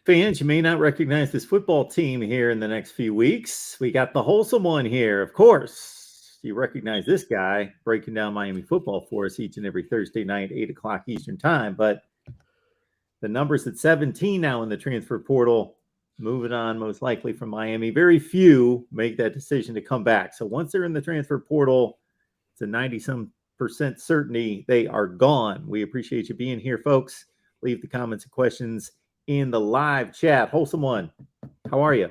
Fans, you may not recognize this football team here in the next few weeks. We got the wholesome one here, of course. You recognize this guy breaking down Miami football for us each and every Thursday night, 8 o'clock Eastern time. But the number's at 17 now in the transfer portal, moving on most likely from Miami. Very few make that decision to come back. So once they're in the transfer portal, it's a 90-some% certainty they are gone. We appreciate you being here, folks. Leave the comments and questions in the live chat. Wholesome one, how are you?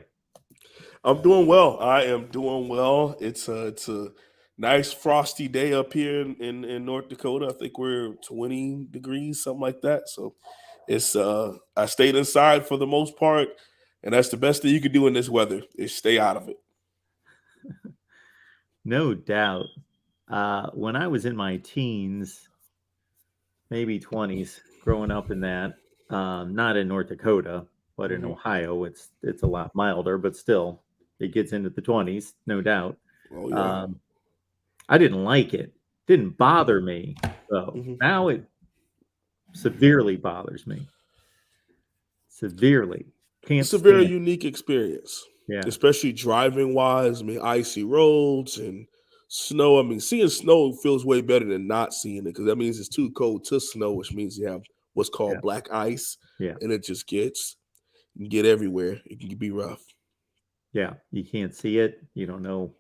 I'm doing well. I am doing well. It's a nice frosty day up here in North Dakota. I think we're 20 degrees, something like that. So it's I stayed inside for the most part, and that's the best thing you can do in this weather is stay out of it. No doubt. When I was in my teens, maybe 20s, growing up in that, not in North Dakota, but in Ohio, it's a lot milder, but still, it gets into the 20s, no doubt. Oh, yeah. I didn't like it. Didn't bother me, though. Now it severely bothers me. Severely. It's a very unique experience. Yeah. Especially driving-wise. I mean, icy roads and snow. I mean, seeing snow feels way better than not seeing it because that means it's too cold to snow, which means you have what's called black ice. Yeah. And it just you can get everywhere. It can be rough. Yeah. You can't see it. You don't know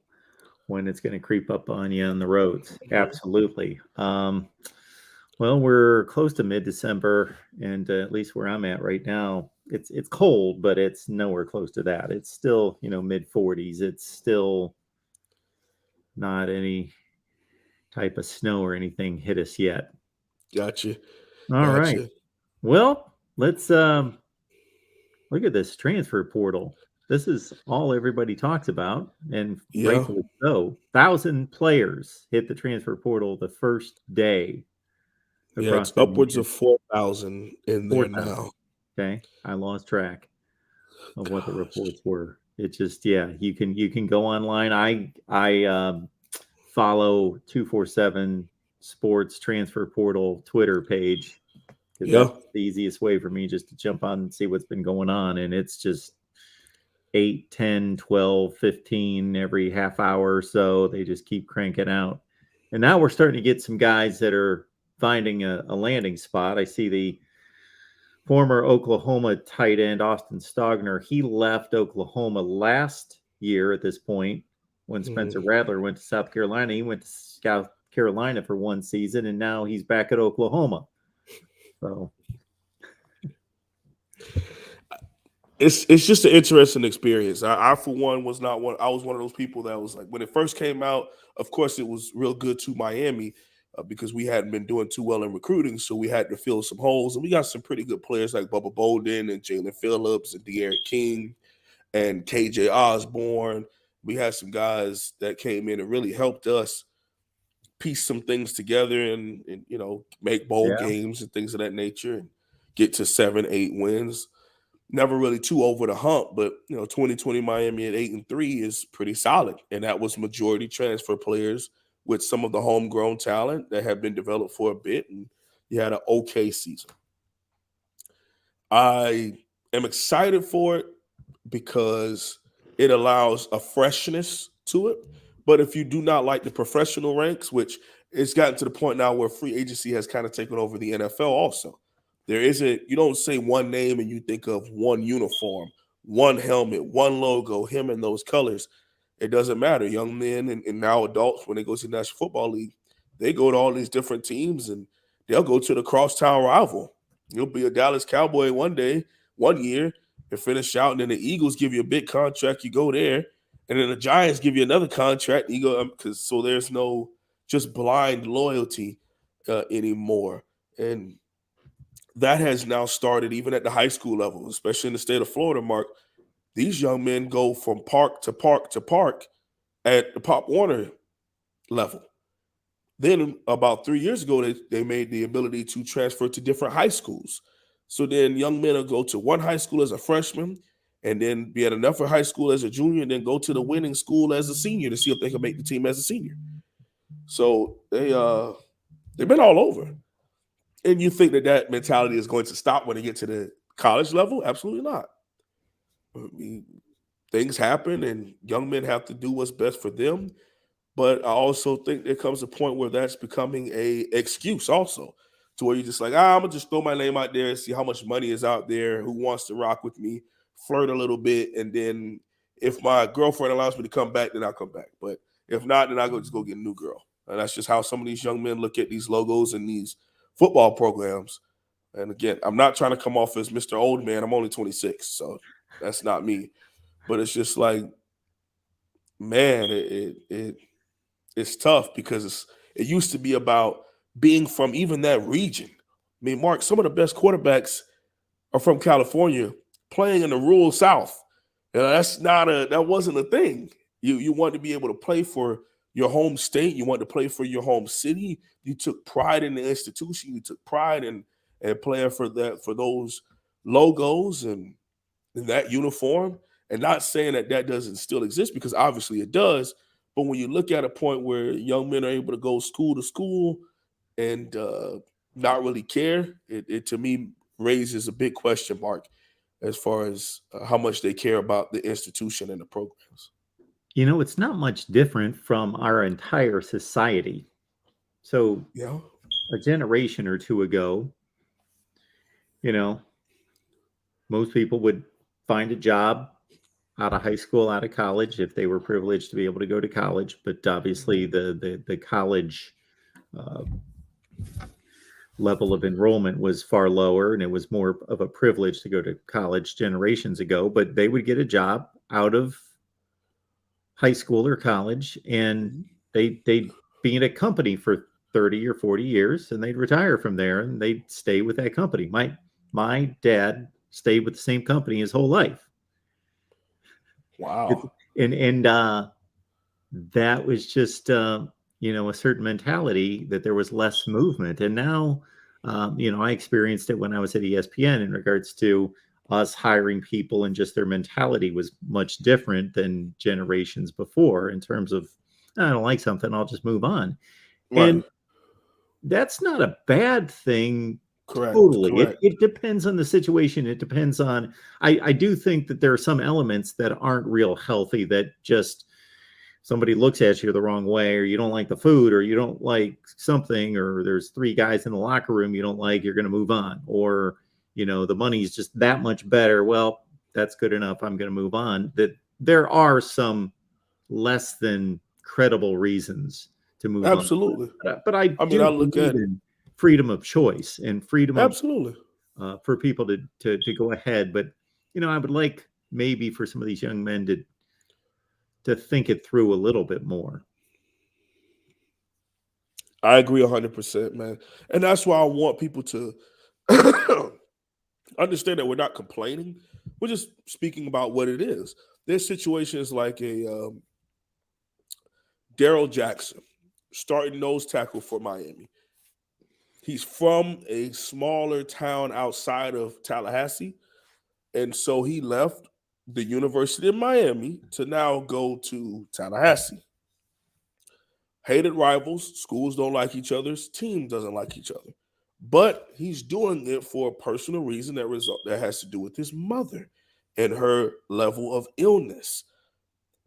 when it's going to creep up on you on the roads. Absolutely. Well, we're close to mid-December, and at least where I'm at right now, it's cold, but it's nowhere close to that. It's still, mid-40s. It's still not any type of snow or anything hit us yet. Gotcha. All right. Well, let's look at this transfer portal. This is all everybody talks about, and rightfully so. 1,000 players hit the transfer portal the first day. Yeah, it's upwards of 4,000 in there now. Okay, I lost track of what the reports were. It just, you can go online. I follow 247 Sports Transfer Portal Twitter page because that's the easiest way for me just to jump on and see what's been going on, and it's just 8, 10, 12, 15 every half hour or so. They just keep cranking out, and now we're starting to get some guys that are finding a landing spot. I see the former Oklahoma tight end, Austin Stogner. He left Oklahoma last year at this point when Spencer Rattler went to South Carolina. He went to South Carolina for one season, and now he's back at Oklahoma. So it's just an interesting experience. I for one, was not one. I was one of those people that was like, when it first came out, of course, it was real good to Miami. Because we hadn't been doing too well in recruiting, so we had to fill some holes. And we got some pretty good players like Bubba Bolden and Jalen Phillips and De'Aaron King and KJ Osborne. We had some guys that came in and really helped us piece some things together and make bowl games and things of that nature and get to 7-8 wins. Never really too over the hump, but 2020 Miami at 8-3 is pretty solid. And that was majority transfer players with some of the homegrown talent that had been developed for a bit, and you had an okay season. I am excited for it because it allows a freshness to it. But if you do not like the professional ranks, which it's gotten to the point now where free agency has kind of taken over the NFL also. You don't say one name and you think of one uniform, one helmet, one logo, him in those colors. It doesn't matter. Young men and now adults, when they go to the National Football League, they go to all these different teams and they'll go to the crosstown rival. You'll be a Dallas Cowboy one year, and finish out, and then the Eagles give you a big contract, you go there, and then the Giants give you another contract, you go, so there's no just blind loyalty anymore. And that has now started even at the high school level, especially in the state of Florida, Mark. These young men go from park to park to park at the Pop Warner level. Then about 3 years ago, they made the ability to transfer to different high schools. So then young men will go to one high school as a freshman and then be at another high school as a junior and then go to the winning school as a senior to see if they can make the team as a senior. So they've been all over. And you think that mentality is going to stop when they get to the College level, absolutely not. I mean, things happen, and young men have to do what's best for them. But I also think there comes a point where that's becoming a excuse also, to where you're just like, I'm gonna just throw my name out there and see how much money is out there, who wants to rock with me, flirt a little bit, and then if my girlfriend allows me to come back, then I'll come back. But if not, then I'll just go get a new girl. And that's just how some of these young men look at these logos and these football programs. And again, I'm not trying to come off as Mr. Old Man. I'm only 26, so that's not me. But it's just like, man, it's tough because it used to be about being from even that region. I mean, Mark, some of the best quarterbacks are from California playing in the rural South. That wasn't a thing. You want to be able to play for your home state. You want to play for your home city. You took pride in the institution. You took pride in playing for those logos and that uniform. And not saying that doesn't still exist, because obviously it does. But when you look at a point where young men are able to go school to school and not really care, it to me raises a big question mark as far as how much they care about the institution and the programs. It's not much different from our entire society. So Yeah. a generation or two ago, most people would find a job out of high school, out of college, if they were privileged to be able to go to college. But obviously the college level of enrollment was far lower, and it was more of a privilege to go to college generations ago. But they would get a job out of high school or college, and they'd be in a company for 30 or 40 years, and they'd retire from there, and they'd stay with that company. My dad stayed with the same company his whole life. Wow. And that was just a certain mentality, that there was less movement. And now I experienced it when I was at ESPN in regards to us hiring people, and just their mentality was much different than generations before, in terms of, I don't like something, I'll just move on. Right. And that's not a bad thing. Correct. Totally. Correct. It depends on the situation. It depends on, I do think that there are some elements that aren't real healthy, that just somebody looks at you the wrong way, or you don't like the food, or you don't like something, or there's 3 guys in the locker room you don't like, you're going to move on. Or, the money's just that much better. Well, that's good enough, I'm going to move on. That there are some less than credible reasons to move Absolutely. on. But I I mean, do I look believe at in freedom of choice and freedom of absolutely for people to go ahead. But I would like maybe for some of these young men to think it through a little bit more. I agree 100%, man. And that's why I want people to understand that we're not complaining. We're just speaking about what it is. There's situations like a Daryl Jackson, starting nose tackle for Miami. He's from a smaller town outside of Tallahassee. And so he left the University of Miami to now go to Tallahassee. Hated rivals, schools don't like each other's, team doesn't like each other. But he's doing it for a personal reason that has to do with his mother and her level of illness.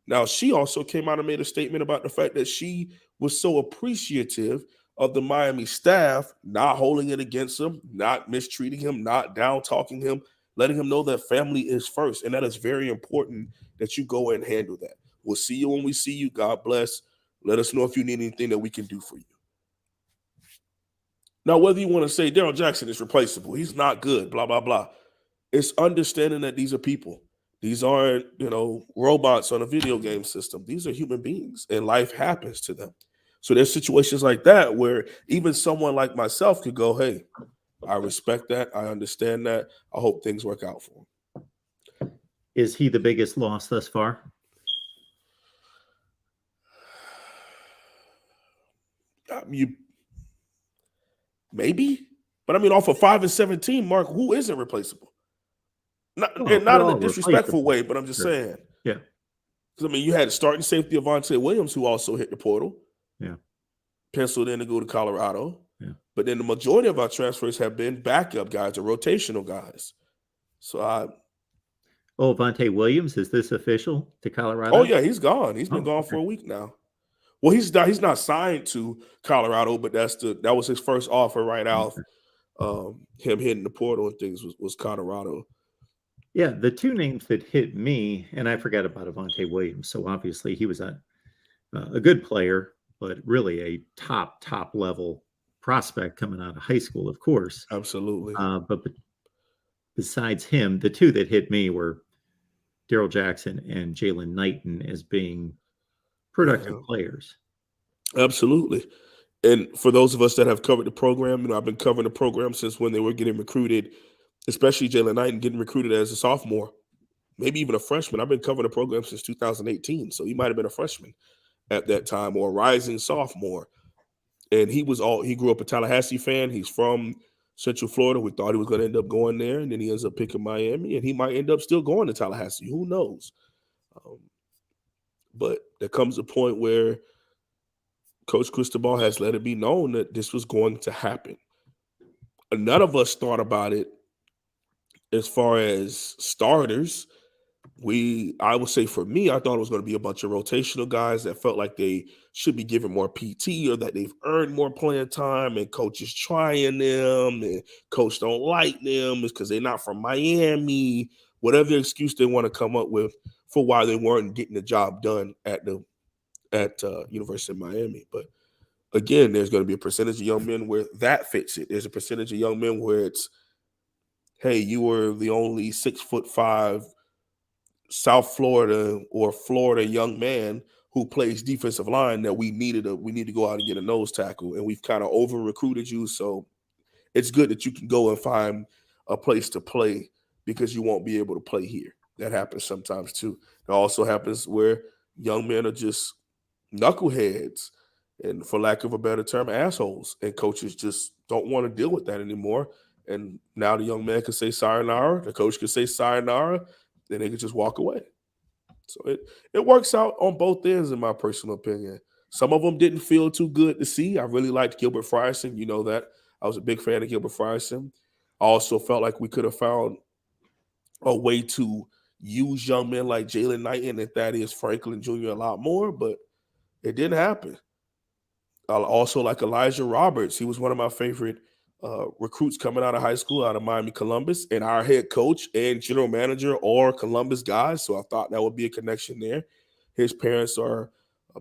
Now, she also came out and made a statement about the fact that she was so appreciative of the Miami staff not holding it against him, not mistreating him, not down talking him, letting him know that family is first. And that is very important that you go and handle that. We'll see you when we see you. God bless. Let us know if you need anything that we can do for you. Now, whether you want to say Daryl Jackson is replaceable, he's not good, blah, blah, blah. It's understanding that these are people. These aren't, robots on a video game system. These are human beings, and life happens to them. So there's situations like that where even someone like myself could go, hey, I respect that. I understand that. I hope things work out for him. Is he the biggest loss thus far? Maybe. But I mean, off of 5-17, Mark, who isn't replaceable? Not in a disrespectful way, but I'm just saying. Yeah. Because, you had starting safety Avonte Williams, who also hit the portal. Yeah. Penciled in to go to Colorado. Yeah. But then the majority of our transfers have been backup guys or rotational guys. So I Oh, Vontae Williams, is this official to oh Colorado? yeah, he's gone. He's been Oh, gone for okay. a week now. Well, he's not signed to Colorado, but that was his first offer right out. Him hitting the portal and things was Colorado. Yeah, the two names that hit me, and I forgot about Avonte Williams. So obviously he was a good player, but really a top level prospect coming out of high school, of course. Absolutely. But besides him, the two that hit me were Daryl Jackson and Jalen Knighton as being productive Yeah, players. absolutely. And for those of us that have covered the program, I've been covering the program since when they were getting recruited, especially Jalen Knighton getting recruited as a sophomore, maybe even a freshman. I've been covering the program since 2018, so he might have been a freshman at that time or a rising sophomore. And he grew up a Tallahassee fan. He's from Central Florida. We thought he was going to end up going there, and then he ends up picking Miami, and he might end up still going to Tallahassee. Who knows? Um, but there comes a point where Coach Cristobal has let it be known that this was going to happen. None of us thought about it as far as starters. I would say for me, I thought it was going to be a bunch of rotational guys that felt like they should be given more PT or that they've earned more playing time, and coach is trying them and coach don't like them because they're not from Miami, whatever excuse they want to come up with for why they weren't getting the job done at University of Miami. But again, there's going to be a percentage of young men where that fits it. There's a percentage of young men where it's, hey, you were the only 6'5" South Florida or Florida young man who plays defensive line that we need to go out and get a nose tackle, and we've kind of over recruited you. So it's good that you can go and find a place to play because you won't be able to play here. That happens sometimes too. It also happens where young men are just knuckleheads and, for lack of a better term, assholes, and coaches just don't want to deal with that anymore. And now the young man can say sayonara, the coach can say sayonara, then they can just walk away. So it works out on both ends, in my personal opinion. Some of them didn't feel too good to see. I really liked Gilbert Frierson. You know that. I was a big fan of Gilbert Frierson. I also felt like we could have found a way to use young men like Jalen Knighton and Thaddeus Franklin Jr. a lot more, but it didn't happen. I also like Elijah Roberts. He was one of my favorite recruits coming out of high school, out of Miami Columbus, and our head coach and general manager are Columbus guys. So I thought that would be a connection there. His parents are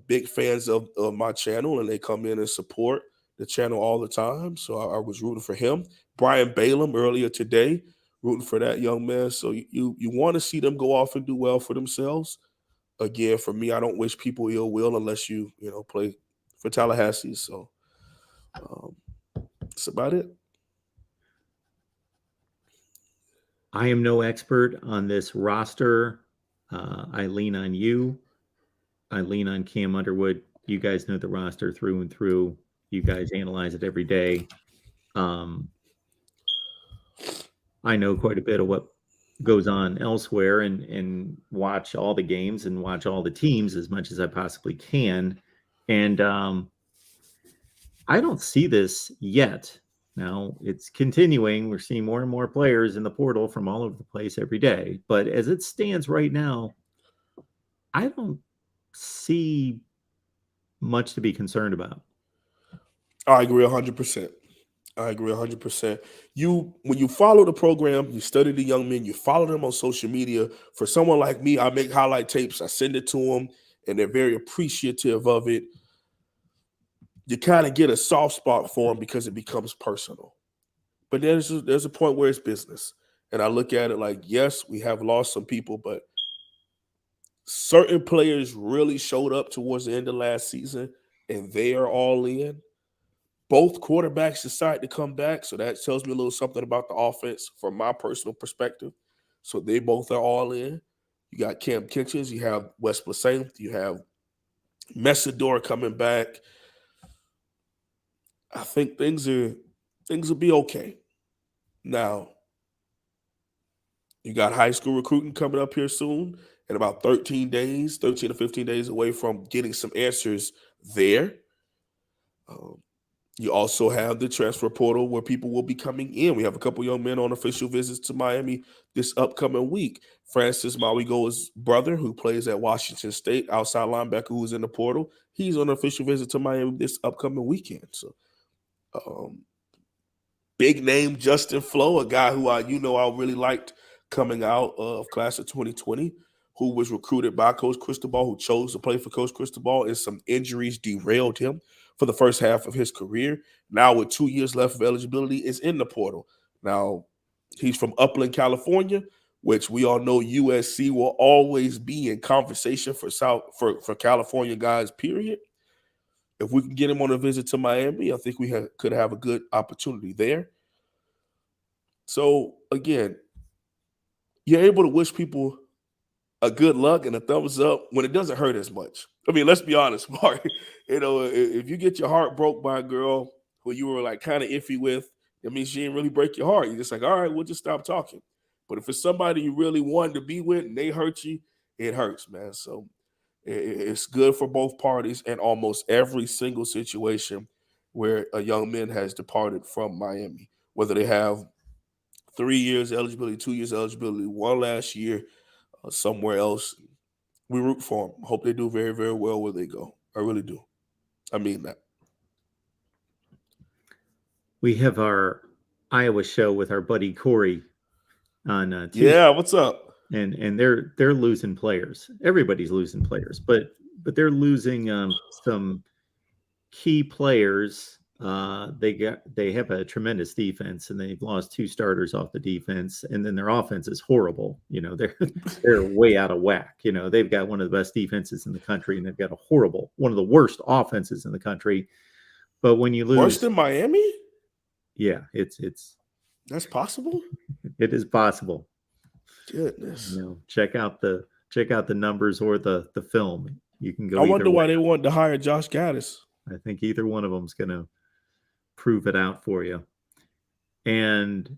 big fans of my channel, and they come in and support the channel all the time. So I was rooting for him. Brian Balaam earlier today, rooting for that young man. So you want to see them go off and do well for themselves. Again, for me, I don't wish people ill will unless you play for Tallahassee. So um, that's about it. I am no expert on this roster. I lean on you. I lean on Cam Underwood. You guys know the roster through and through. You guys analyze it every day. I know quite a bit of what goes on elsewhere and watch all the games and watch all the teams as much as I possibly can. And I don't see this yet. Now it's continuing. We're seeing more and more players in the portal from all over the place every day. But as it stands right now, I don't see much to be concerned about. I agree 100%. I agree 100%. When you follow the program, you study the young men, you follow them on social media. For someone like me, I make highlight tapes, I send it to them, and they're very appreciative of it. You kind of get a soft spot for them because it becomes personal. But there's a point where it's business. And I look at it like, yes, we have lost some people, but certain players really showed up towards the end of last season and they are all in. Both quarterbacks decide to come back. So that tells me a little something about the offense from my personal perspective. So they both are all in. You got Cam Kitchens, you have Wes Plaisant, you have Messador coming back. I think things will be okay. Now, you got high school recruiting coming up here soon in about 13 days, 13 to 15 days away from getting some answers there. Um, You also have the transfer portal where people will be coming in. We have a couple young men on official visits to Miami this upcoming week. Francis Mauigo's brother, who plays at Washington State, outside linebacker who's in the portal, he's on an official visit to Miami this upcoming weekend. So, big name Justin Flo, a guy who I really liked coming out of class of 2020, who was recruited by Coach Cristobal, who chose to play for Coach Cristobal, and some injuries derailed him for the first half of his career. Now, with 2 years left of eligibility, is in the portal. Now, he's from Upland, California, which we all know USC will always be in conversation for California guys, period. If we can get him on a visit to Miami, I think we could have a good opportunity there. So, again, you're able to wish people a good luck and a thumbs up when it doesn't hurt as much. I mean, let's be honest, Mark. If you get your heart broke by a girl who you were like kind of iffy with, that means she didn't really break your heart. You're just like, all right, we'll just stop talking. But if it's somebody you really wanted to be with and they hurt you, it hurts, man. So it's good for both parties and almost every single situation where a young man has departed from Miami, whether they have 3 years eligibility, 2 years eligibility, one last year somewhere else. We root for them. Hope they do very, very well where they go. I really do. I mean that. We have our Iowa show with our buddy Corey on Tuesday. Yeah, what's up? And they're losing players. Everybody's losing players, but they're losing some key players. They have a tremendous defense, and they've lost 2 starters off the defense, and then their offense is horrible. They're way out of whack. They've got one of the best defenses in the country, and they've got one of the worst offenses in the country. But when you lose, worse than Miami, yeah, it's that's possible. It is possible. Goodness. Check out the numbers or the film. You can go. I wonder why they wanted to hire Josh Gaddis. I think either one of them is going to prove it out for you. And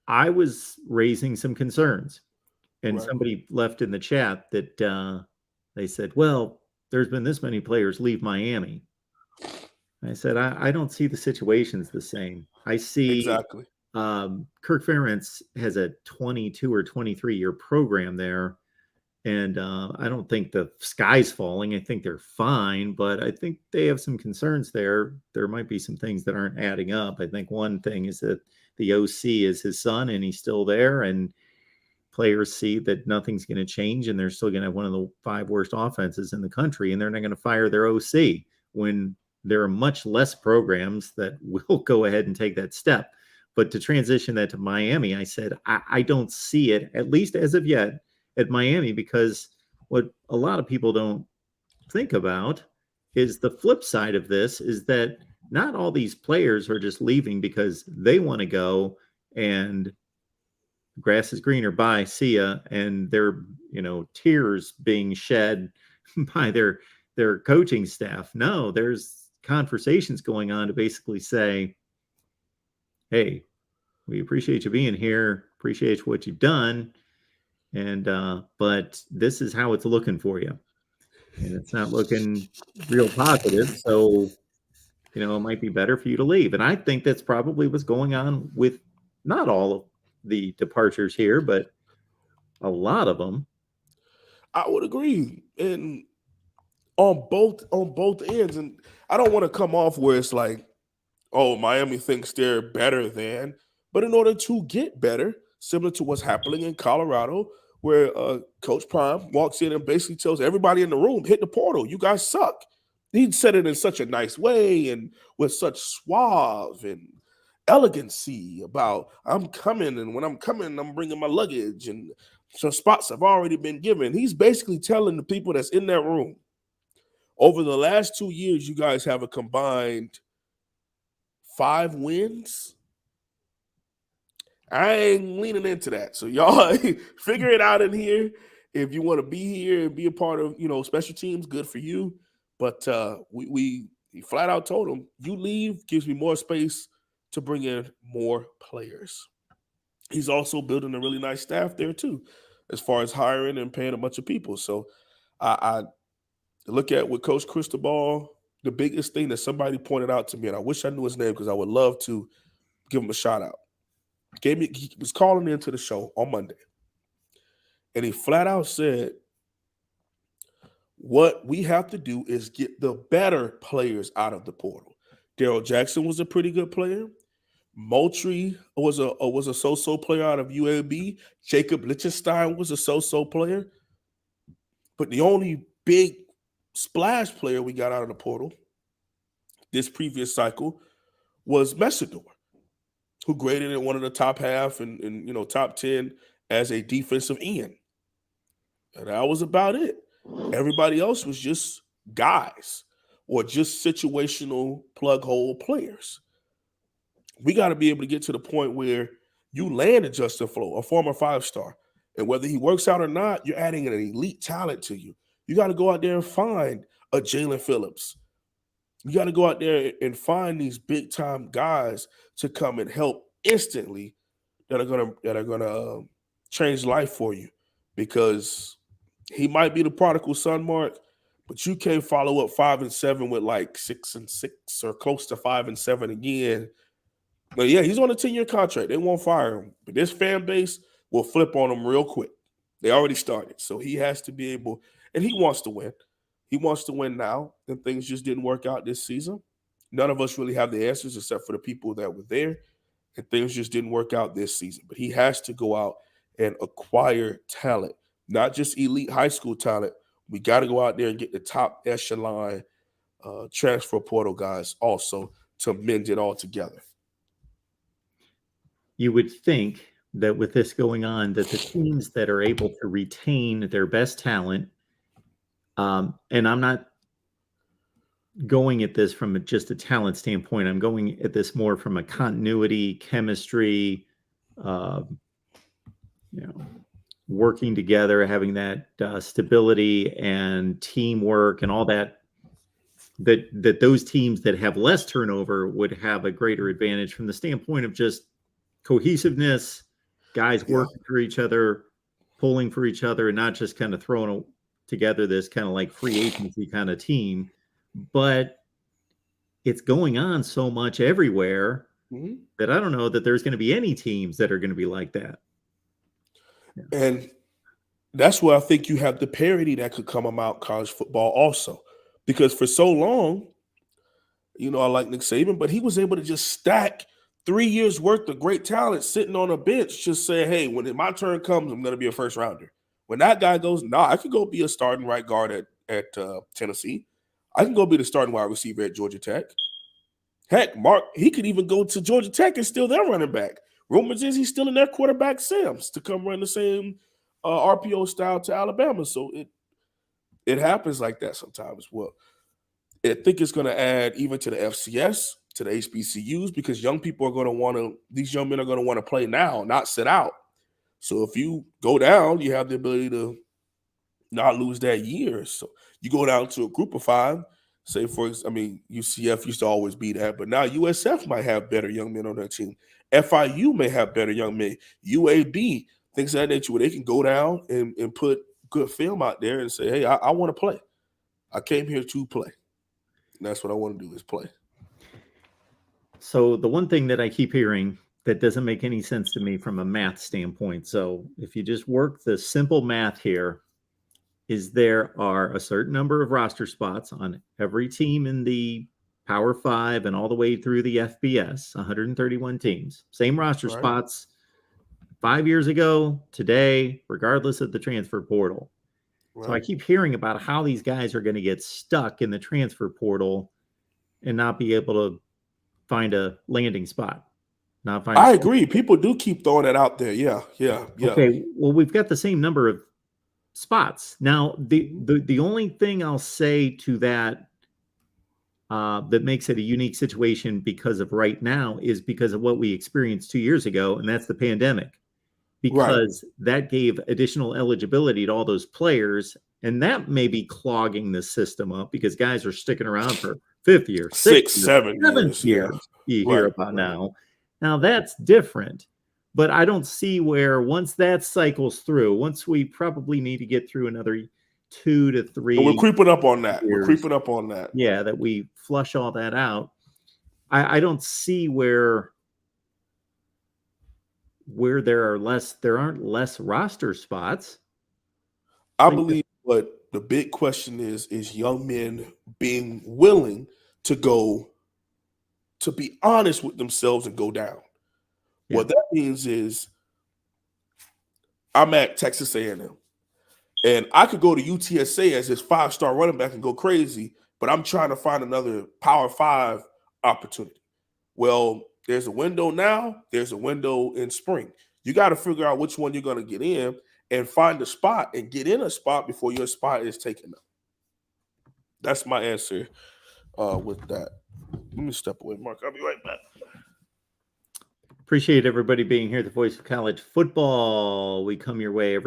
I was raising some concerns, and somebody left in the chat that they said, well, there's been this many players leave Miami. I said, I don't see the situations the same. I see exactly. Kirk Ferentz has a 22 or 23 year program there. And I don't think the sky's falling. I think they're fine, but I think they have some concerns there. There might be some things that aren't adding up. I think one thing is that the OC is his son and he's still there, and players see that nothing's going to change and they're still going to have one of the 5 worst offenses in the country, and they're not going to fire their OC when there are much less programs that will go ahead and take that step. But to transition that to Miami, I said, I don't see it, at least as of yet, at Miami, because what a lot of people don't think about is the flip side of this is that not all these players are just leaving because they want to go and grass is greener, bye, see ya, and they're, tears being shed by their coaching staff. No, there's conversations going on to basically say, hey, we appreciate you being here, appreciate what you've done, and but this is how it's looking for you, and it's not looking real positive. So it might be better for you to leave. And I think that's probably what's going on with not all of the departures here, but a lot of them. I would agree, and on both ends. And I don't want to come off where it's like, oh, Miami thinks they're better than, but in order to get better, similar to what's happening in Colorado, where Coach Prime walks in and basically tells everybody in the room, hit the portal, you guys suck. He said it in such a nice way and with such suave and elegancy about, I'm coming, and when I'm coming, I'm bringing my luggage, and some spots have already been given. He's basically telling the people that's in that room, over the last 2 years, you guys have a combined 5 wins. I ain't leaning into that. So y'all figure it out in here. If you want to be here and be a part of, special teams, good for you. But we flat out told him, you leave, gives me more space to bring in more players. He's also building a really nice staff there too, as far as hiring and paying a bunch of people. So I look at with Coach Cristobal, the biggest thing that somebody pointed out to me, and I wish I knew his name because I would love to give him a shout out. He was calling into the show on Monday, and he flat out said, what we have to do is get the better players out of the portal. Daryl Jackson was a pretty good player. Moultrie was a so-so player out of UAB. Jacob Lichtenstein was a so-so player. But the only big splash player we got out of the portal this previous cycle was Messidor, who graded in one of the top half and top 10 as a defensive end. And that was about it. Everybody else was just guys or just situational plug hole players. We got to be able to get to the point where you land a Justin Flo, a former 5-star, and whether he works out or not, you're adding an elite talent to you. You got to go out there and find a Jalen Phillips. You got to go out there and find these big time guys to come and help instantly that are gonna change life for you, because he might be the prodigal son, Mark, but you can't follow up 5-7 with like 6-6 or close to 5-7 again. But yeah, he's on a 10-year contract. They won't fire him, but this fan base will flip on him real quick. They already started, so he has to be able, and he wants to win. He wants to win now, and things just didn't work out this season. None of us really have the answers except for the people that were there, and things just didn't work out this season. But he has to go out and acquire talent, not just elite high school talent. We got to go out there and get the top echelon transfer portal guys also to mend it all together. You would think that with this going on, that the teams that are able to retain their best talent, and I'm not going at this from just a talent standpoint, I'm going at this more from a continuity, chemistry, working together, having that stability and teamwork and all that, that those teams that have less turnover would have a greater advantage from the standpoint of just cohesiveness, guys working for each other, pulling for each other, and not just kind of throwing together this kind of like free agency kind of team. But it's going on so much everywhere that I don't know that there's going to be any teams that are going to be like that. Yeah. And that's where I think you have the parity that could come about college football also. Because for so long, I like Nick Saban, but he was able to just stack 3 years worth of great talent sitting on a bench, just saying, hey, when my turn comes, I'm going to be a first rounder. When that guy goes, I could go be a starting right guard at Tennessee. I can go be the starting wide receiver at Georgia Tech. Heck, Mark, he could even go to Georgia Tech and still their running back. Rumors is he's still in their quarterback Sims to come run the same RPO style to Alabama. So it happens like that sometimes. Well, I think it's going to add even to the FCS, to the HBCUs, because these young men are going to want to play now, not sit out. So if you go down, you have the ability to not lose that year. So you go down to a group of 5, say UCF used to always be that, but now USF might have better young men on their team. FIU may have better young men. UAB, things of that nature, where they can go down and put good film out there and say, hey, I want to play. I came here to play. And that's what I want to do, is play. So the one thing that I keep hearing that doesn't make any sense to me from a math standpoint. So if you just work the simple math here, is there are a certain number of roster spots on every team in the Power 5 and all the way through the FBS, 131 teams. Same roster spots 5 years ago, today, regardless of the transfer portal. Right. So I keep hearing about how these guys are going to get stuck in the transfer portal and not be able to find a landing spot. I agree. People do keep throwing it out there. Yeah. Okay, well, we've got the same number of spots. Now, the only thing I'll say to that that makes it a unique situation because of right now is because of what we experienced 2 years ago, and that's the pandemic. Because that gave additional eligibility to all those players, and that may be clogging the system up because guys are sticking around for 5th year, 6th, 7th year. You hear about now. Now that's different, but I don't see where once that cycles through, once we probably need to get through another 2 to And we're 3 creeping up on that. We're years, creeping up on that. yeah, that we flush all that out. I don't see where there aren't less roster spots. I Like, believe what the big question is young men being willing to go, to be honest with themselves and go down. Yeah. What that means is I'm at Texas A&M, and I could go to UTSA as this 5-star running back and go crazy, but I'm trying to find another Power 5 opportunity. Well, there's a window now. There's a window in spring. You got to figure out which one you're going to get in and find a spot and get in a spot before your spot is taken up. That's my answer with that. Let me step away, Mark. I'll be right back. Appreciate everybody being here at the Voice of College Football. We come your way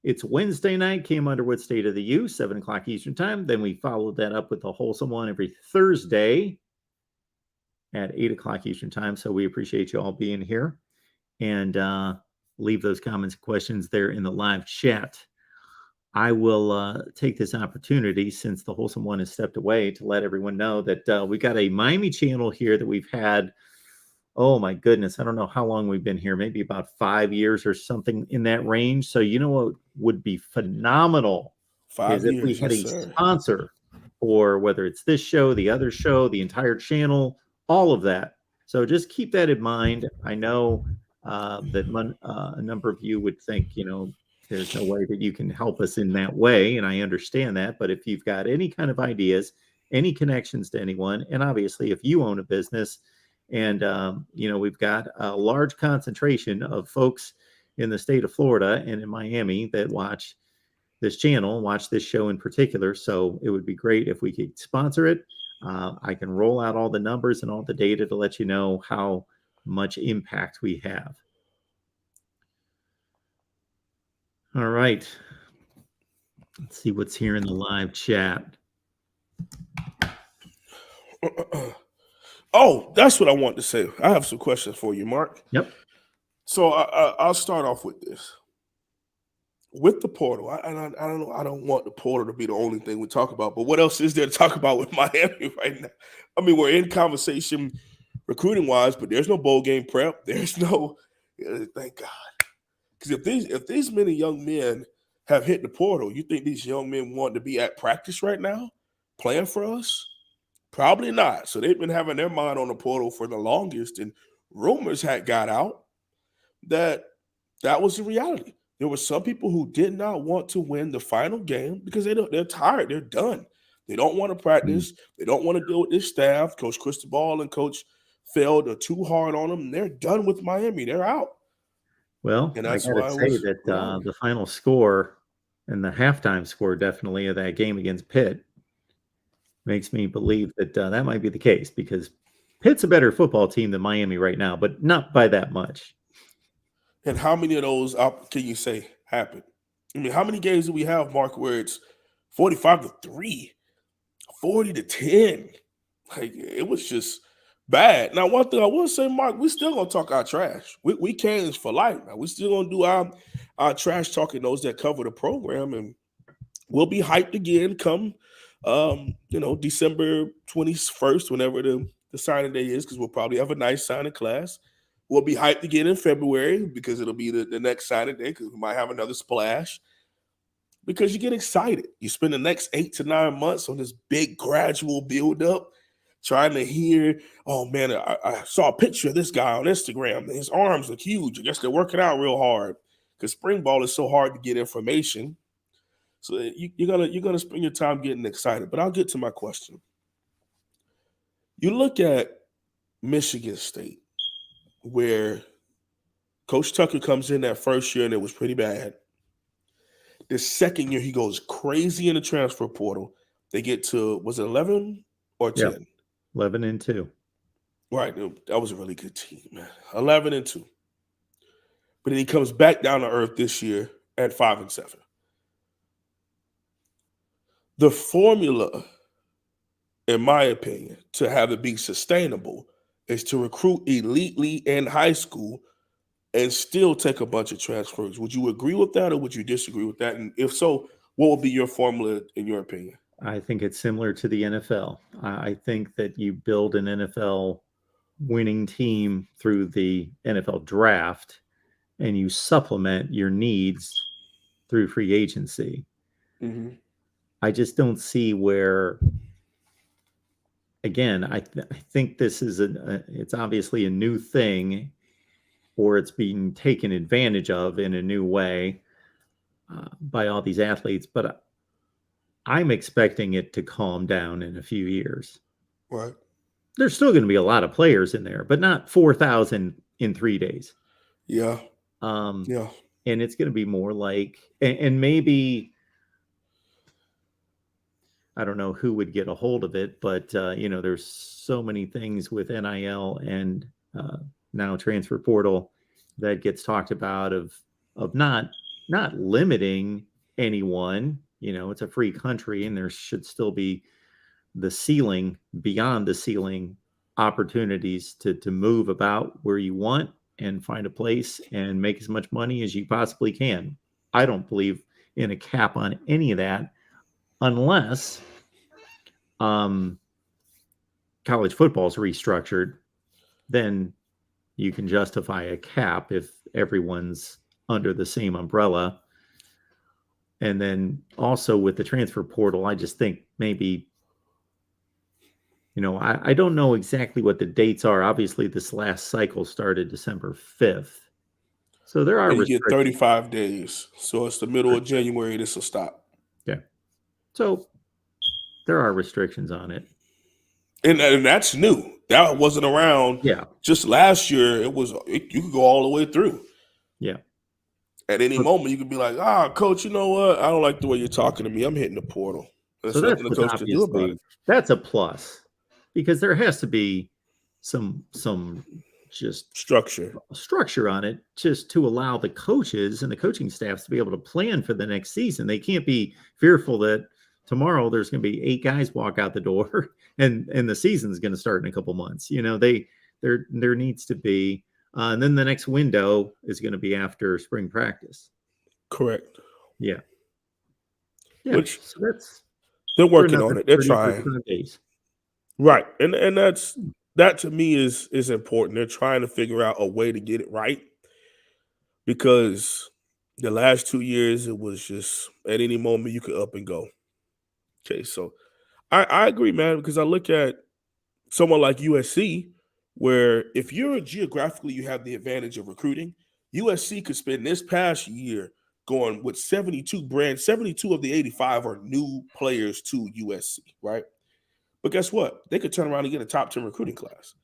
it's Wednesday night, Cam Underwood State of the U, 7 o'clock Eastern Time. Then we followed that up with a wholesome one every Thursday at 8 o'clock Eastern Time. So we appreciate you all being here. And leave those comments and questions there in the live chat. I will take this opportunity, since the wholesome one has stepped away, to let everyone know that we got a Miami channel here that we've had. Oh my goodness, I don't know how long we've been here, maybe about 5 years or something in that range. So you know what would be phenomenal 5 is if we years, had yes, a sir. sponsor for whether it's this show, the other show, the entire channel, all of that. So just keep that in mind. I know that a number of you would think, there's no way that you can help us in that way, and I understand that. But if you've got any kind of ideas, any connections to anyone, and obviously if you own a business, and we've got a large concentration of folks in the state of Florida and in Miami that watch this channel, watch this show in particular. So it would be great if we could sponsor it. I can roll out all the numbers and all the data to let you know how much impact we have. All right. Let's see what's here in the live chat. Oh, that's what I want to say. I have some questions for you, Mark. Yep. So I'll start off with this. With the portal, I don't know. I don't want the portal to be the only thing we talk about, but what else is there to talk about with Miami right now? I mean, we're in conversation recruiting wise, but there's no bowl game prep. There's no, thank God. Because if these many young men have hit the portal, you think these young men want to be at practice right now, playing for us? Probably not. So they've been having their mind on the portal for the longest, and rumors had got out that was the reality. There were some people who did not want to win the final game because they're tired. They're done. They don't want to practice. They don't want to deal with this staff. Coach Cristobal and Coach Feld are too hard on them. They're done with Miami. They're out. Well, And I that's got why to it say was that wrong. the final score and the halftime score definitely of that game against Pitt makes me believe that that might be the case, because Pitt's a better football team than Miami right now, but not by that much. And how many of those can you say happened? I mean, how many games do we have, Mark, where it's 45-3, 40-10? Like, it was just bad. Now, one thing I will say, Mark, we still gonna talk our trash. We Canes for life. Now, we still gonna do our trash talking, those that cover the program, and we'll be hyped again come December 21st, whenever the signing day is, because we'll probably have a nice signing class. We'll be hyped again in February because it'll be the next signing day, because we might have another splash. Because you get excited. You spend the next 8 to 9 months on this big gradual build-up, trying to hear, oh man, I saw a picture of this guy on Instagram. His arms look huge. I guess they're working out real hard, because spring ball is so hard to get information. So you're gonna spend your time getting excited. But I'll get to my question. You look at Michigan State, where Coach Tucker comes in that first year and it was pretty bad. The second year he goes crazy in the transfer portal. They get to, was it 11 or 10? Yep. 11-2. Right. That was a really good team, man. 11-2. But then he comes back down to earth this year at 5-7. The formula, in my opinion, to have it be sustainable is to recruit elitely in high school and still take a bunch of transfers. Would you agree with that, or would you disagree with that? And if so, What would be your formula in your opinion? I think it's similar to the NFL. I think that you build an NFL winning team through the NFL draft and you supplement your needs through free agency. Mm-hmm. I just don't see where, again, I think this is it's obviously a new thing, or it's being taken advantage of in a new way by all these athletes, but I'm expecting it to calm down in a few years. Right. There's still going to be a lot of players in there, but not 4,000 in 3 days. Yeah. Um, Yeah. and it's going to be more like, and maybe, I don't know who would get a hold of it, but there's so many things with NIL and now transfer portal that gets talked about of not limiting anyone. It's a free country, and there should still be the ceiling, beyond the ceiling, opportunities to move about where you want and find a place and make as much money as you possibly can. I don't believe in a cap on any of that unless college football is restructured. Then you can justify a cap if everyone's under the same umbrella. And then also with the transfer portal, I just think maybe, I don't know exactly what the dates are. Obviously, this last cycle started December 5th. So there are And you get restrictions. 35 days. So it's the middle of January. This will stop. Yeah. So there are restrictions on it. And that's new. That wasn't around. Yeah. Just last year, you could go all the way through. Yeah. At any moment, you could be like, coach, you know what? I don't like the way you're talking to me. I'm hitting the portal. There's nothing the coach can do about it. That's a plus, because there has to be some just structure on it, just to allow the coaches and the coaching staffs to be able to plan for the next season. They can't be fearful that tomorrow there's going to be 8 guys walk out the door and the season's going to start in a couple months. There needs to be, and then the next window is going to be after spring practice. Correct. Yeah. Which so that's, they're working on it. They're trying. Days. Right. And that to me is important. They're trying to figure out a way to get it right, because the last 2 years, it was just at any moment you could up and go. Okay. So I agree, man, because I look at someone like USC, where if you're geographically, you have the advantage of recruiting. USC could spend this past year going with 72 of the 85 are new players to USC, right? But guess what? They could turn around and get a top 10 recruiting class.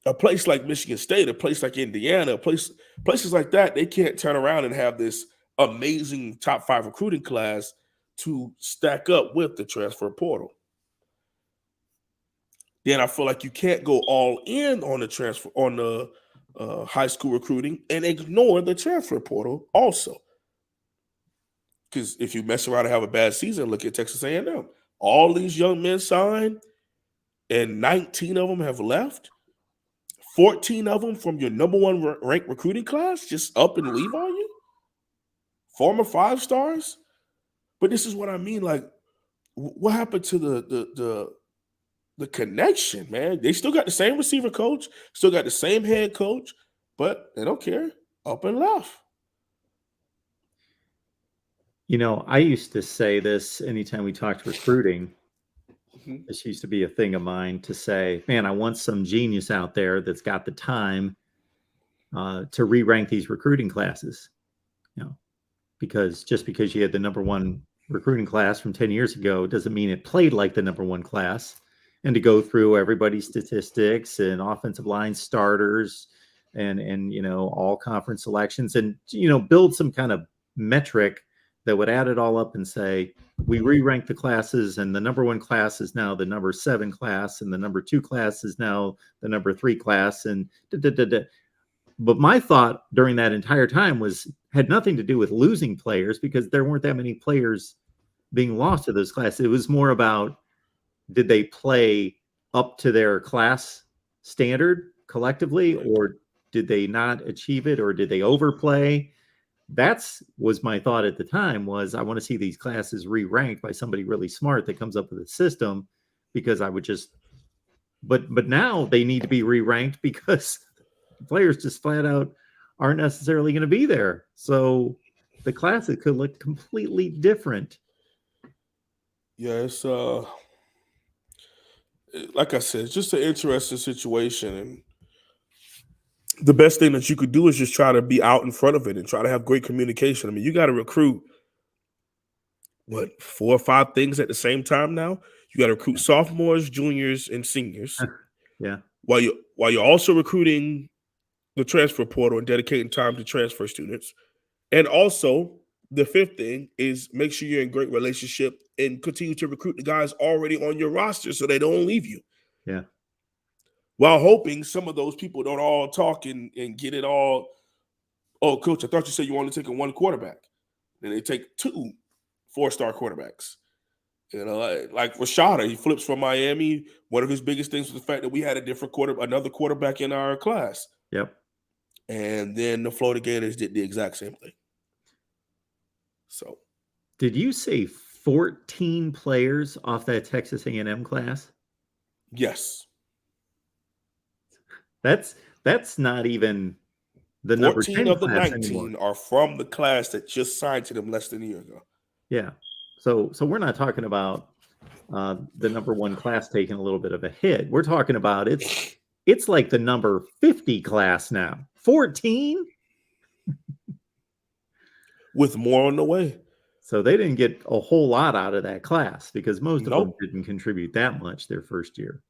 A place like Michigan State, a place like Indiana, places like that, they can't turn around and have this amazing top 5 recruiting class to stack up with the transfer portal. Then I feel like you can't go all in on the high school recruiting and ignore the transfer portal also. Because if you mess around and have a bad season, look at Texas A&M. All these young men signed, and 19 of them have left. 14 of them from your number 1 ranked recruiting class just up and leave on you. Former 5 stars. But this is what I mean. Like, what happened to the connection, man? They still got the same receiver coach, still got the same head coach, but they don't care. Up and left. I used to say this anytime we talked recruiting. Mm-hmm. This used to be a thing of mine to say, man, I want some genius out there that's got the time to re-rank these recruiting classes. Because just because you had the number 1 recruiting class from 10 years ago doesn't mean it played like the number 1 class. And to go through everybody's statistics and offensive line starters and all conference selections and build some kind of metric that would add it all up and say, we re-rank the classes, and the number 1 class is now the number 7 class, and the number 2 class is now the number 3 class, and But my thought during that entire time had nothing to do with losing players, because there weren't that many players being lost to those classes. It was more about, did they play up to their class standard collectively, or did they not achieve it, or did they overplay? was my thought at the time, was I want to see these classes re-ranked by somebody really smart that comes up with a system, because I would just, but now they need to be re-ranked because players just flat out aren't necessarily going to be there. So the classes could look completely different. Yeah, it's like I said, it's just an interesting situation, and the best thing that you could do is just try to be out in front of it and try to have great communication. I mean, you got to recruit 4 or 5 things at the same time now. You got to recruit sophomores, juniors, and seniors. Yeah. While you're also recruiting the transfer portal and dedicating time to transfer students. And also, the 5th thing is make sure you're in great relationship and continue to recruit the guys already on your roster so they don't leave you. Yeah. While hoping some of those people don't all talk and get it all. Oh, coach, I thought you said you wanted to take 1 quarterback. Then they take 2 4-star quarterbacks. You know, like Rashada, he flips from Miami. One of his biggest things was the fact that we had another quarterback in our class. Yep. And then the Florida Gators did the exact same thing. So, did you say 14 players off that Texas A&M class? Yes. That's not even the number 10 14 of the class 19 anymore. are from the class that just signed to them less than a year ago. Yeah. So we're not talking about the number 1 class taking a little bit of a hit. We're talking about it's like the number 50 class now. 14? With more on the way. So they didn't get a whole lot out of that class because most of them didn't contribute that much their first year.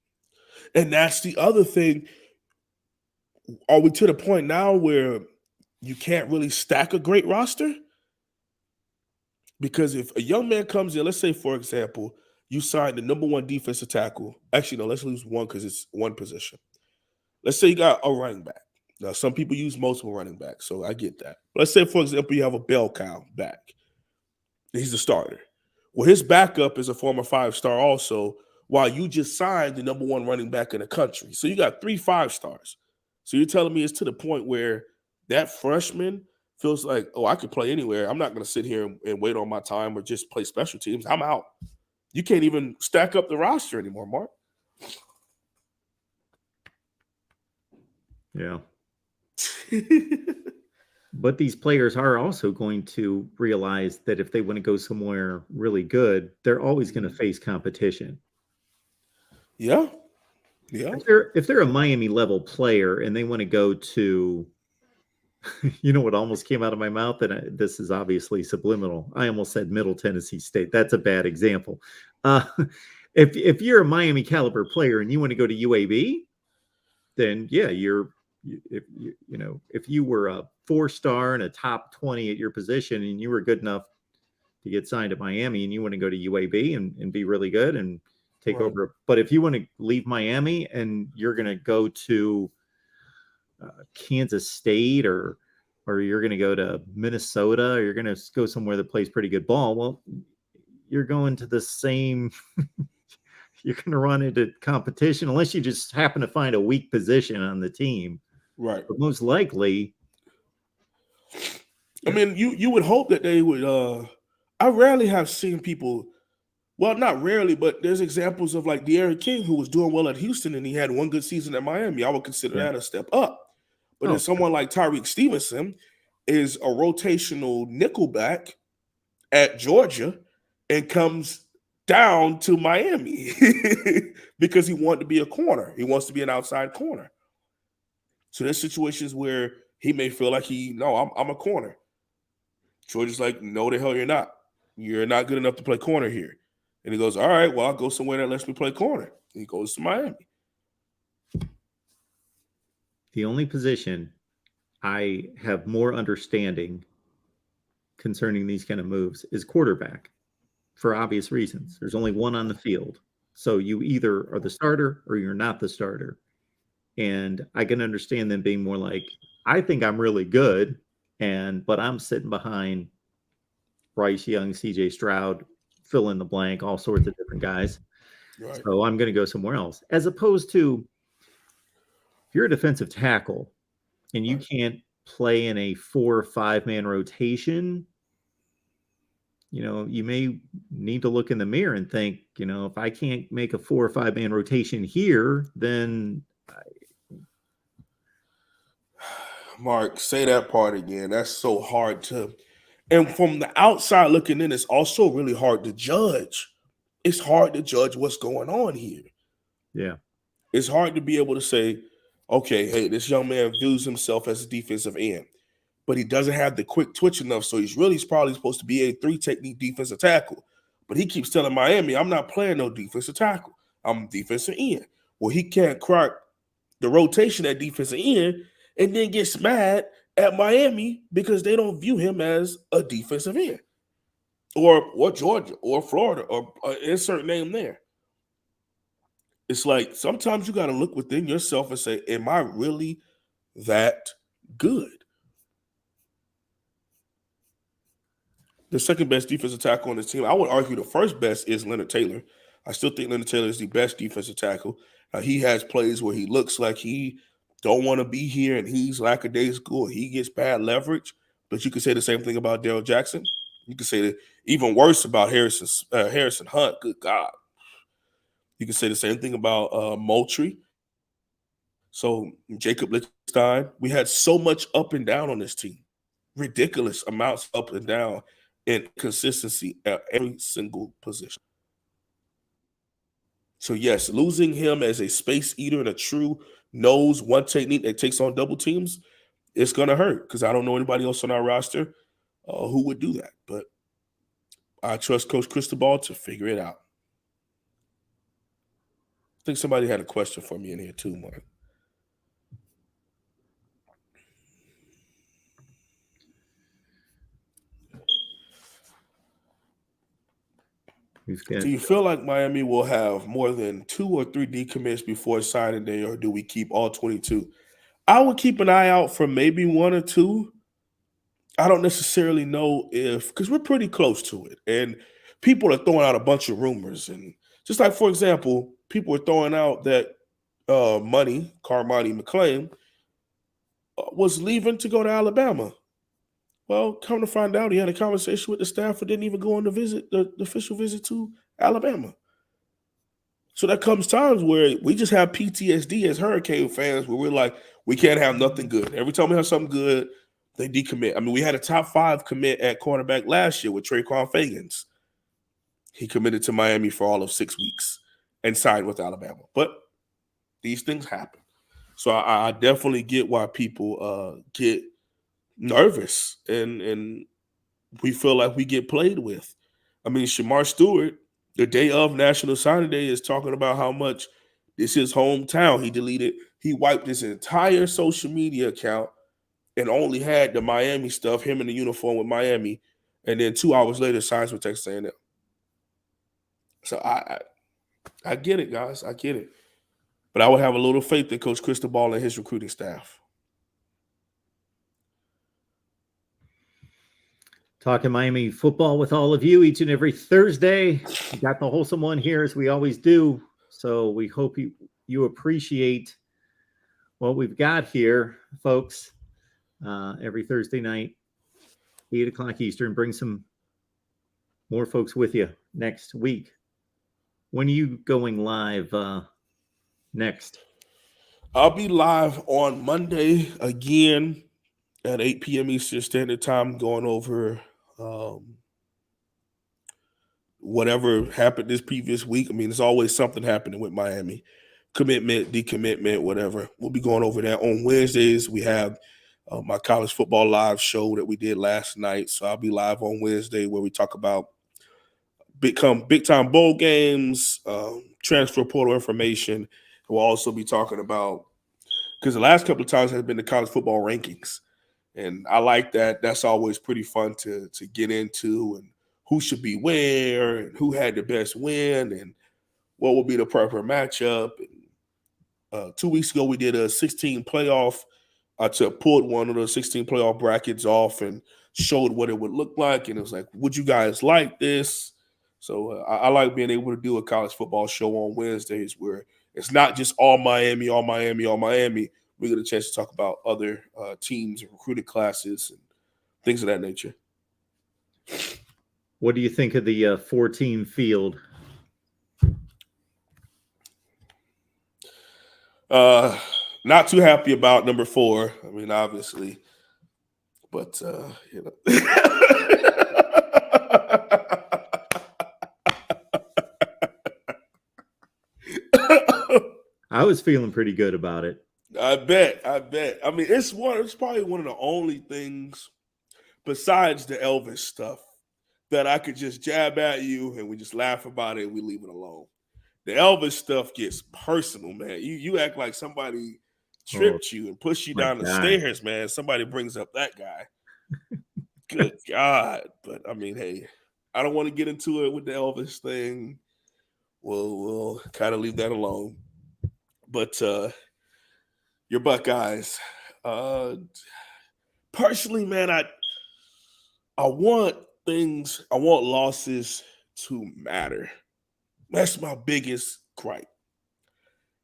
And that's the other thing. Are we to the point now where you can't really stack a great roster? Because if a young man comes in, let's say, for example, you sign the number 1 defensive tackle. Actually, no, let's lose one because it's one position. Let's say you got a running back. Now, some people use multiple running backs, so I get that. Let's say, for example, you have a bell cow back. He's the starter. Well, his backup is a former 5-star also, while you just signed the number 1 running back in the country. So you got 3 5-stars. So you're telling me it's to the point where that freshman feels like, oh, I could play anywhere. I'm not going to sit here and wait on my time or just play special teams. I'm out. You can't even stack up the roster anymore, Mark. Yeah. But these players are also going to realize that if they want to go somewhere really good, they're always going to face competition. Yeah. Yeah. If they're a Miami level player and they want to go to, you know what almost came out of my mouth, and this is obviously subliminal. I almost said Middle Tennessee State. That's a bad example. If you're a Miami caliber player and you want to go to UAB, then yeah, if you were a 4-star and a top 20 at your position and you were good enough to get signed at Miami and you want to go to UAB and be really good and take over. But if you want to leave Miami and you're going to go to Kansas State or you're going to go to Minnesota, or you're going to go somewhere that plays pretty good ball, well, you're going to the same you're going to run into competition unless you just happen to find a weak position on the team. Right. But most likely, I mean, you would hope that they would. I rarely have seen people. Well, not rarely, but there's examples of like De'Aaron King, who was doing well at Houston and he had 1 good season at Miami. I would consider that a step up. But then someone like Tyreek Stevenson is a rotational nickelback at Georgia and comes down to Miami because he wanted to be a corner. He wants to be an outside corner. So there's situations where he may feel like I'm a corner. Georgia's like, no, the hell you're not. You're not good enough to play corner here. And he goes, all right, well, I'll go somewhere that lets me play corner. And he goes to Miami. The only position I have more understanding concerning these kind of moves is quarterback, for obvious reasons. There's only one on the field. So you either are the starter or you're not the starter. And I can understand them being more like, I think I'm really good, but I'm sitting behind Bryce Young, CJ Stroud, fill in the blank, all sorts of different guys. Right. So I'm going to go somewhere else. As opposed to, if you're a defensive tackle and you can't play in a 4 or 5 man rotation, you may need to look in the mirror and think, if I can't make a 4 or 5 man rotation here, then Mark, say that part again. That's so hard to, and from the outside looking in, it's also really hard to judge. It's hard to judge what's going on here. yeah. It's hard to be able to say, okay, hey, this young man views himself as a defensive end, but he doesn't have the quick twitch enough, so he's probably supposed to be a 3 technique defensive tackle. But he keeps telling Miami, I'm not playing no defensive tackle. I'm defensive end. Well, he can't crack the rotation at defensive end and then gets mad at Miami because they don't view him as a defensive end. Or Georgia or Florida or insert name there. It's like sometimes you got to look within yourself and say, am I really that good? The second best defensive tackle on this team, I would argue the first best is Leonard Taylor. I still think Leonard Taylor is the best defensive tackle. He has plays where he looks like he don't want to be here and he's lackadaisical. He gets bad leverage. But you could say the same thing about Darrell Jackson. You could say that even worse about Harrison Hunt. Good God. You can say the same thing about Moultrie. So Jacob Lichtenstein. We had so much up and down on this team. Ridiculous amounts up and down in consistency at every single position. So yes, losing him as a space eater and a true knows one technique that takes on double teams, it's going to hurt because I don't know anybody else on our roster who would do that. But I trust Coach Cristobal to figure it out. I think somebody had a question for me in here too, Mark. Do you feel like Miami will have more than 2 or 3 decommits before signing day, or do we keep all 22? I would keep an eye out for maybe 1 or 2. I don't necessarily know because we're pretty close to it. And people are throwing out a bunch of rumors. And just like, for example, people are throwing out that Carmani McClain, was leaving to go to Alabama. Well, come to find out, he had a conversation with the staff and didn't even go on the official visit to Alabama. So there comes times where we just have PTSD as Hurricane fans where we're like, we can't have nothing good. Every time we have something good, they decommit. I mean, we had a top 5 commit at cornerback last year with Traquan Fagans. He committed to Miami for all of 6 weeks and signed with Alabama. But these things happen. So I definitely get why people get nervous and we feel like we get played with. I mean, Shamar Stewart, the day of National Signing Day, is talking about how much this is his hometown. He wiped his entire social media account and only had the Miami stuff, him in the uniform with Miami, and then 2 hours later signs with Texas A&M. So I get it, guys. I get it. But I would have a little faith in Coach Cristobal and his recruiting staff. Talking Miami football with all of you each and every Thursday. We got the wholesome one here as we always do. So we hope you appreciate what we've got here, folks. Every Thursday night, 8 o'clock Eastern. Bring some more folks with you next week. When are you going live next? I'll be live on Monday again at 8 p.m. Eastern Standard Time, going over whatever happened this previous week. I mean, there's always something happening with Miami. Commitment, decommitment, whatever. We'll be going over that. On Wednesdays, we have my college football live show that we did last night. So I'll be live on Wednesday where we talk about big-time bowl games, transfer portal information. We'll also be talking about, because the last couple of times has been the college football rankings. And I like that. That's always pretty fun to get into, and who should be where and who had the best win and what will be the proper matchup. And 2 weeks ago, we did a 16 playoff. I pulled one of the 16 playoff brackets off and showed what it would look like. And it was like, would you guys like this? So I like being able to do a college football show on Wednesdays where it's not just all Miami, all Miami, all Miami. we get a chance to talk about other teams and recruited classes and things of that nature. What do you think of the 4-team field? Not too happy about number 4. I mean, obviously, but you know. I was feeling pretty good about it. I bet. I mean, it's probably one of the only things besides the Elvis stuff that I could just jab at you and we just laugh about it and we leave it alone. The Elvis stuff gets personal, man. You act like somebody tripped you and pushed you down the stairs, man. Somebody brings up that guy. Good God. But I mean, hey, I don't want to get into it with the Elvis thing. We'll kind of leave that alone. But your Buckeyes. Personally, man, I want losses to matter. That's my biggest gripe.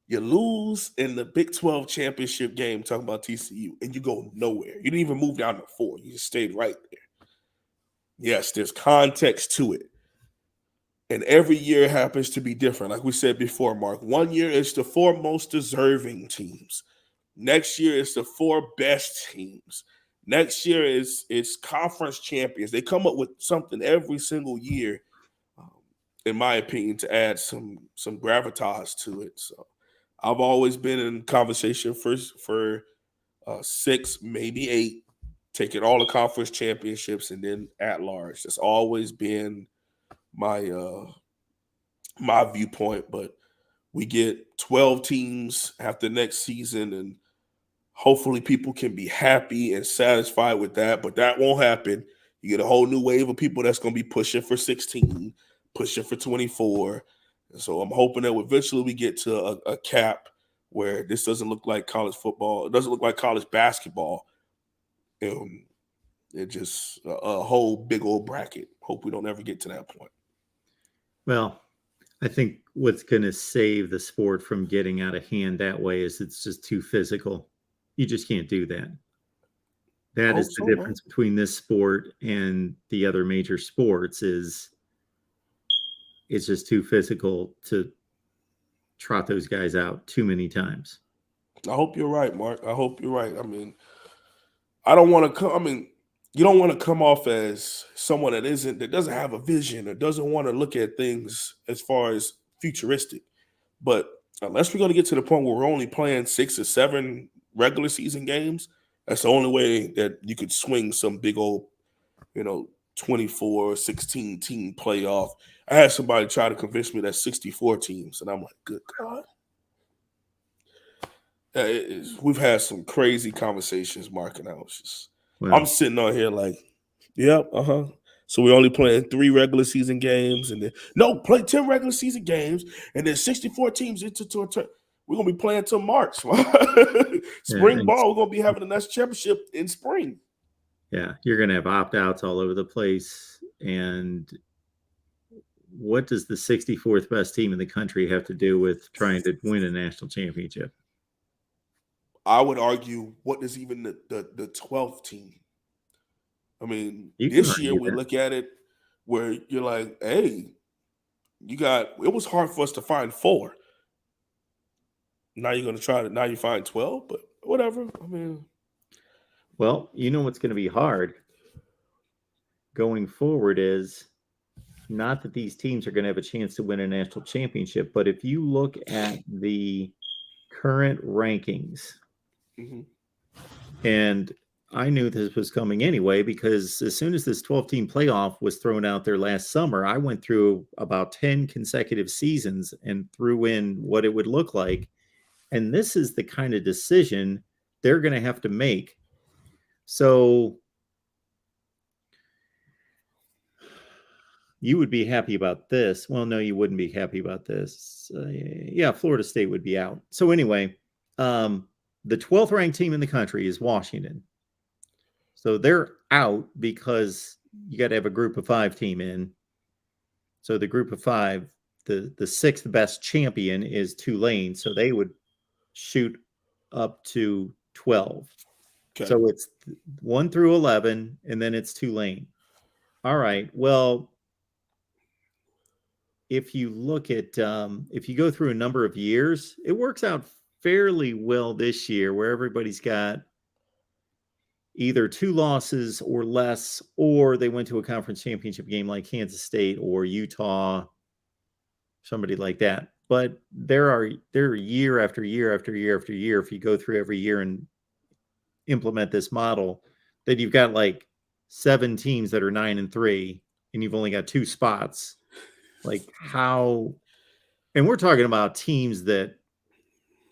You lose in the Big 12 championship game, talking about TCU, and you go nowhere. You didn't even move down to 4. You just stayed right there. Yes, there's context to it. And every year happens to be different. Like we said before, Mark, one year it's the 4 most deserving teams. Next year it's the 4 best teams. Next year it's conference champions. They come up with something every single year, in my opinion, to add some gravitas to it. So I've always been in conversation for 6, maybe 8, taking all the conference championships and then at large. That's always been my my viewpoint. But we get 12 teams after next season, and hopefully people can be happy and satisfied with that. But that won't happen. You get a whole new wave of people that's going to be pushing for 16, pushing for 24. And so I'm hoping that eventually we get to a cap where this doesn't look like college football. It doesn't look like college basketball. It's just a whole big old bracket. Hope we don't ever get to that point. Well, I think what's going to save the sport from getting out of hand that way is it's just too physical. You just can't do that. That is the difference between this sport and the other major sports is it's just too physical to trot those guys out too many times. I hope you're right, Mark. I hope you're right. I mean, I don't want to come. I mean, you don't want to come off as someone that doesn't have a vision or doesn't want to look at things as far as futuristic. But unless we're going to get to the point where we're only playing 6 or 7 regular season games, that's the only way that you could swing some big old, 24, 16 team playoff. I had somebody try to convince me that's 64 teams, and I'm like, good God. We've had some crazy conversations, Mark, and I was just, I'm sitting on here like, yep, So we're only playing 3 regular season games, and then play 10 regular season games, and then 64 teams into a turn. We're gonna be playing till March. Spring ball, we're gonna be having the next championship in spring. Yeah, you're gonna have opt-outs all over the place. And what does the 64th best team in the country have to do with trying to win a national championship? I would argue, what does even the 12th team? I mean, this year we look at it where you're like, hey, it was hard for us to find 4. Now you're going to try to, now you find 12, but whatever. I mean. Well, you know what's going to be hard going forward is not that these teams are going to have a chance to win a national championship, but if you look at the current rankings, and I knew this was coming anyway, because as soon as this 12-team playoff was thrown out there last summer, I went through about 10 consecutive seasons and threw in what it would look like. And this is the kind of decision they're going to have to make. So you would be happy about this. Well, no, you wouldn't be happy about this. Yeah, Florida State would be out. So anyway, the 12th ranked team in the country is Washington. So they're out because you got to have a group of 5 team in. So the group of 5, the 6th best champion is Tulane. So they would shoot up to 12. Okay. So it's 1 through 11, and then it's Tulane. All right. Well, if you look at if you go through a number of years, it works out fairly well this year, where everybody's got either 2 losses or less, or they went to a conference championship game like Kansas State or Utah, somebody like that. But there are year after year after year after year, if you go through every year and implement this model, that you've got like 7 teams that are 9-3, and you've only got 2 spots. Like, how? And we're talking about teams that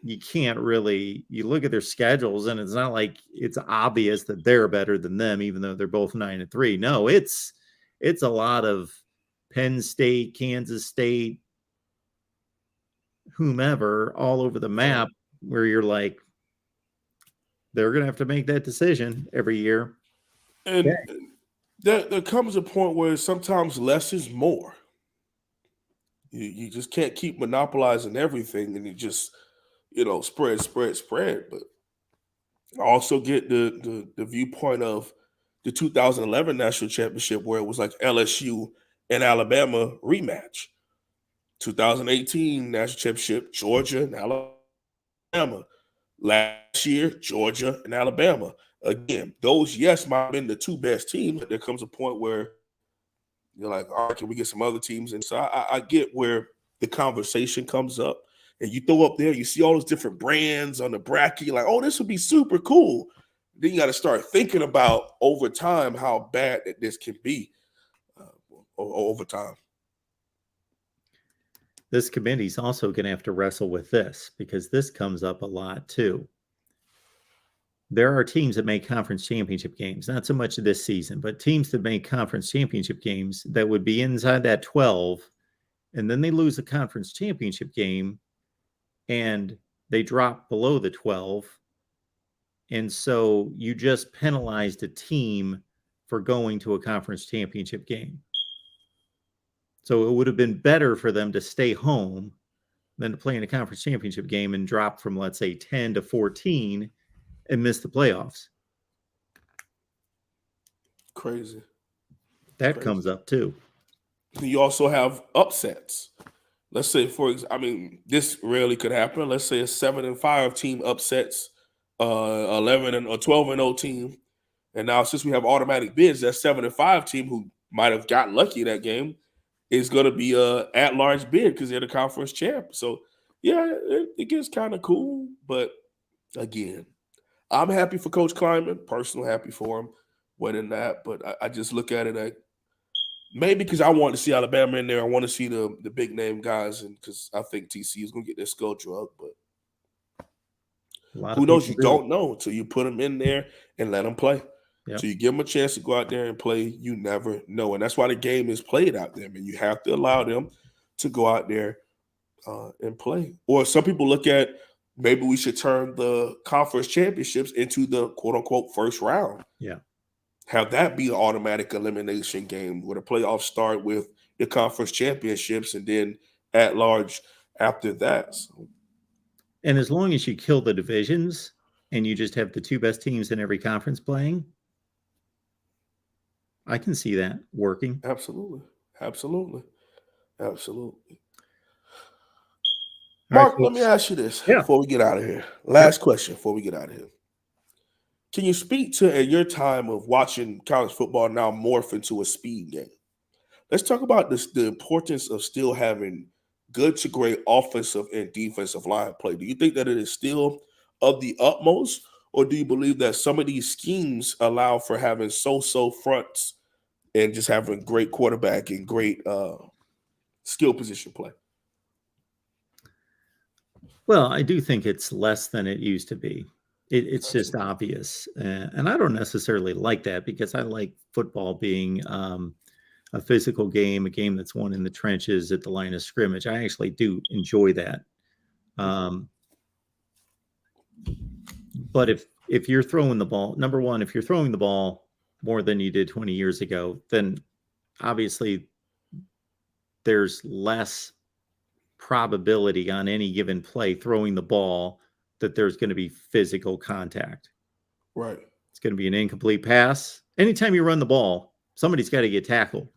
you can't really, you look at their schedules and it's not like it's obvious that they're better than them, even though they're both 9-3. No, it's a lot of Penn State, Kansas State, whomever, all over the map, where you're like, they're going to have to make that decision every year. And there comes a point where sometimes less is more. You just can't keep monopolizing everything, and you just, spread. But I also get the viewpoint of the 2011 national championship, where it was like LSU and Alabama rematch. 2018 national championship, Georgia and Alabama. Last year, Georgia and Alabama. Again, those, yes, might have been the 2 best teams, but there comes a point where you're like, all right, can we get some other teams? And so I get where the conversation comes up. And you throw up there, you see all those different brands on the bracket. You're like, oh, this would be super cool. Then you got to start thinking about over time how bad that this can be over time. This committee's also going to have to wrestle with this, because this comes up a lot too. There are teams that make conference championship games, not so much this season, but teams that make conference championship games that would be inside that 12, and then they lose a conference championship game and they drop below the 12. And so you just penalized a team for going to a conference championship game. So it would have been better for them to stay home than to play in a conference championship game and drop from, let's say, 10 to 14 and miss the playoffs. Crazy. That comes up too. You also have upsets. Let's say, this rarely could happen. Let's say a 7-5 team upsets 11 or 12-0 team, and now since we have automatic bids, that 7-5 team who might have got lucky that game is going to be a at-large bid because they're the conference champ. So yeah, it gets kind of cool. But again, I'm happy for Coach Kleiman. Personally happy for him winning that. But I just look at it like, maybe because I want to see Alabama in there. I want to see the big name guys, and because I think TC is going to get their skull drugged. But who knows? You don't know until you put them in there and let them play. Yep. So you give them a chance to go out there and play. You never know. And that's why the game is played out there. I mean, you have to allow them to go out there and play. Or some people look at, maybe we should turn the conference championships into the quote-unquote first round. Yeah. Have that be an automatic elimination game where the playoffs start with the conference championships and then at large after that. So. And as long as you kill the divisions and you just have the 2 best teams in every conference playing, I can see that working. Absolutely. Absolutely. Absolutely. Mark, let me ask you this before we get out of here. Last question before we get out of here. Can you speak to, at your time of watching college football now morph into a speed game? Let's talk about the importance of still having good to great offensive and defensive line play. Do you think that it is still of the utmost, or do you believe that some of these schemes allow for having so-so fronts and just having great quarterback and great skill position play? Well, I do think it's less than it used to be. It's just obvious. And I don't necessarily like that, because I like football being a physical game, a game that's won in the trenches at the line of scrimmage. I actually do enjoy that. But if you're throwing the ball, number one, if you're throwing the ball more than you did 20 years ago, then obviously there's less probability on any given play throwing the ball that there's going to be physical contact. Right. It's going to be an incomplete pass. Anytime you run the ball, somebody's got to get tackled.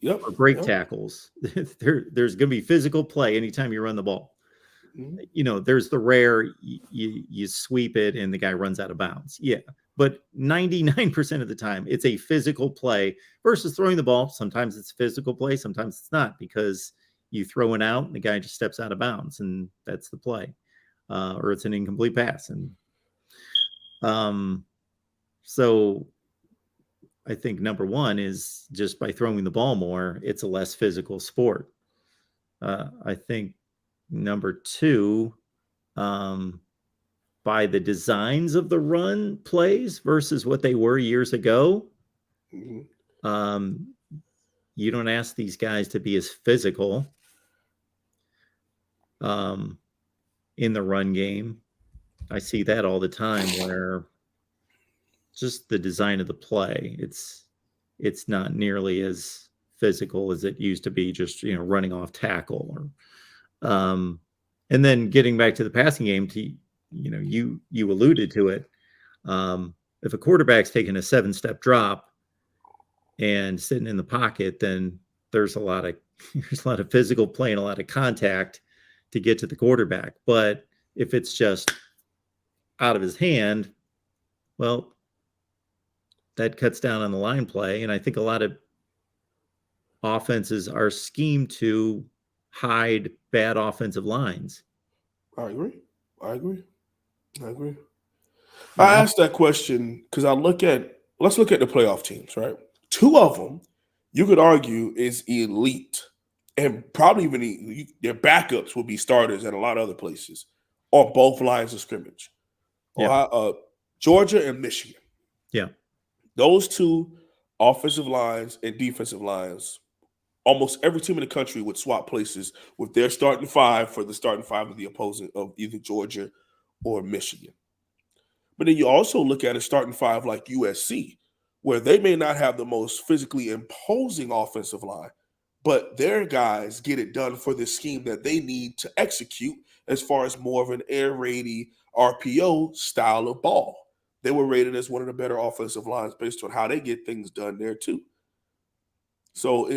Yep. Or break tackles. There's going to be physical play anytime you run the ball. Mm-hmm. There's the rare you sweep it and the guy runs out of bounds. Yeah. But 99% of the time, it's a physical play versus throwing the ball. Sometimes it's physical play. Sometimes it's not, because you throw it out and the guy just steps out of bounds, and that's the play. Or it's an incomplete pass. And so I think number one is just by throwing the ball more, it's a less physical sport. I think number two, by the designs of the run plays versus what they were years ago, you don't ask these guys to be as physical in the run game. I see that all the time, where just the design of the play, it's not nearly as physical as it used to be, just running off tackle. Or and then getting back to the passing game, you alluded to it. If a quarterback's taking a 7-step drop and sitting in the pocket, then there's a lot of physical play and a lot of contact to get to the quarterback. But if it's just out of his hand, well, that cuts down on the line play. And I think a lot of offenses are schemed to hide bad offensive lines. I agree. I asked that question because let's look at the playoff teams, right? 2 of them, you could argue, is elite, and probably even their backups will be starters at a lot of other places on both lines of scrimmage. Yeah. Georgia and Michigan. Yeah. Those 2 offensive lines and defensive lines, almost every team in the country would swap places with their starting 5 for the starting 5 of the opposing of either Georgia or Michigan. But then you also look at a starting 5 like USC, where they may not have the most physically imposing offensive line, but their guys get it done for the scheme that they need to execute, as far as more of an air raidy RPO style of ball. They were rated as one of the better offensive lines based on how they get things done there too. So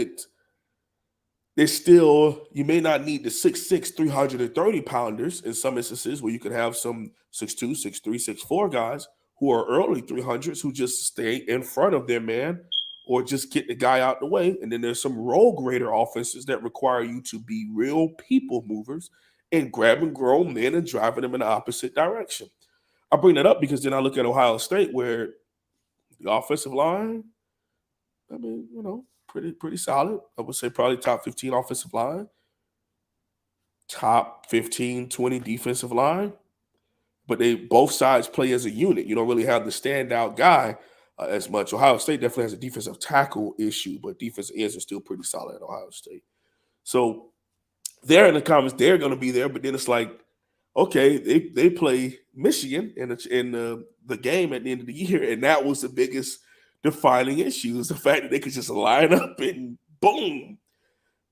you may not need the 6'6", 330-pounders in some instances, where you could have some 6'2", 6'3", 6'4" guys who are early 300s who just stay in front of their man or just get the guy out the way. And then there's some rogue raider offenses that require you to be real people movers and grabbing grown men and driving them in the opposite direction. I bring that up because then I look at Ohio State, where the offensive line, I mean, pretty solid. I would say probably top 15 offensive line, top 15, 20 defensive line. But they both sides play as a unit. You don't really have the standout guy as much. Ohio State definitely has a defensive tackle issue, but defensive ends are still pretty solid at Ohio State. So they're in the comments, they're going to be there, but then it's like, okay, they play Michigan in the game at the end of the year, and that was the biggest defining issue, is the fact that they could just line up and boom.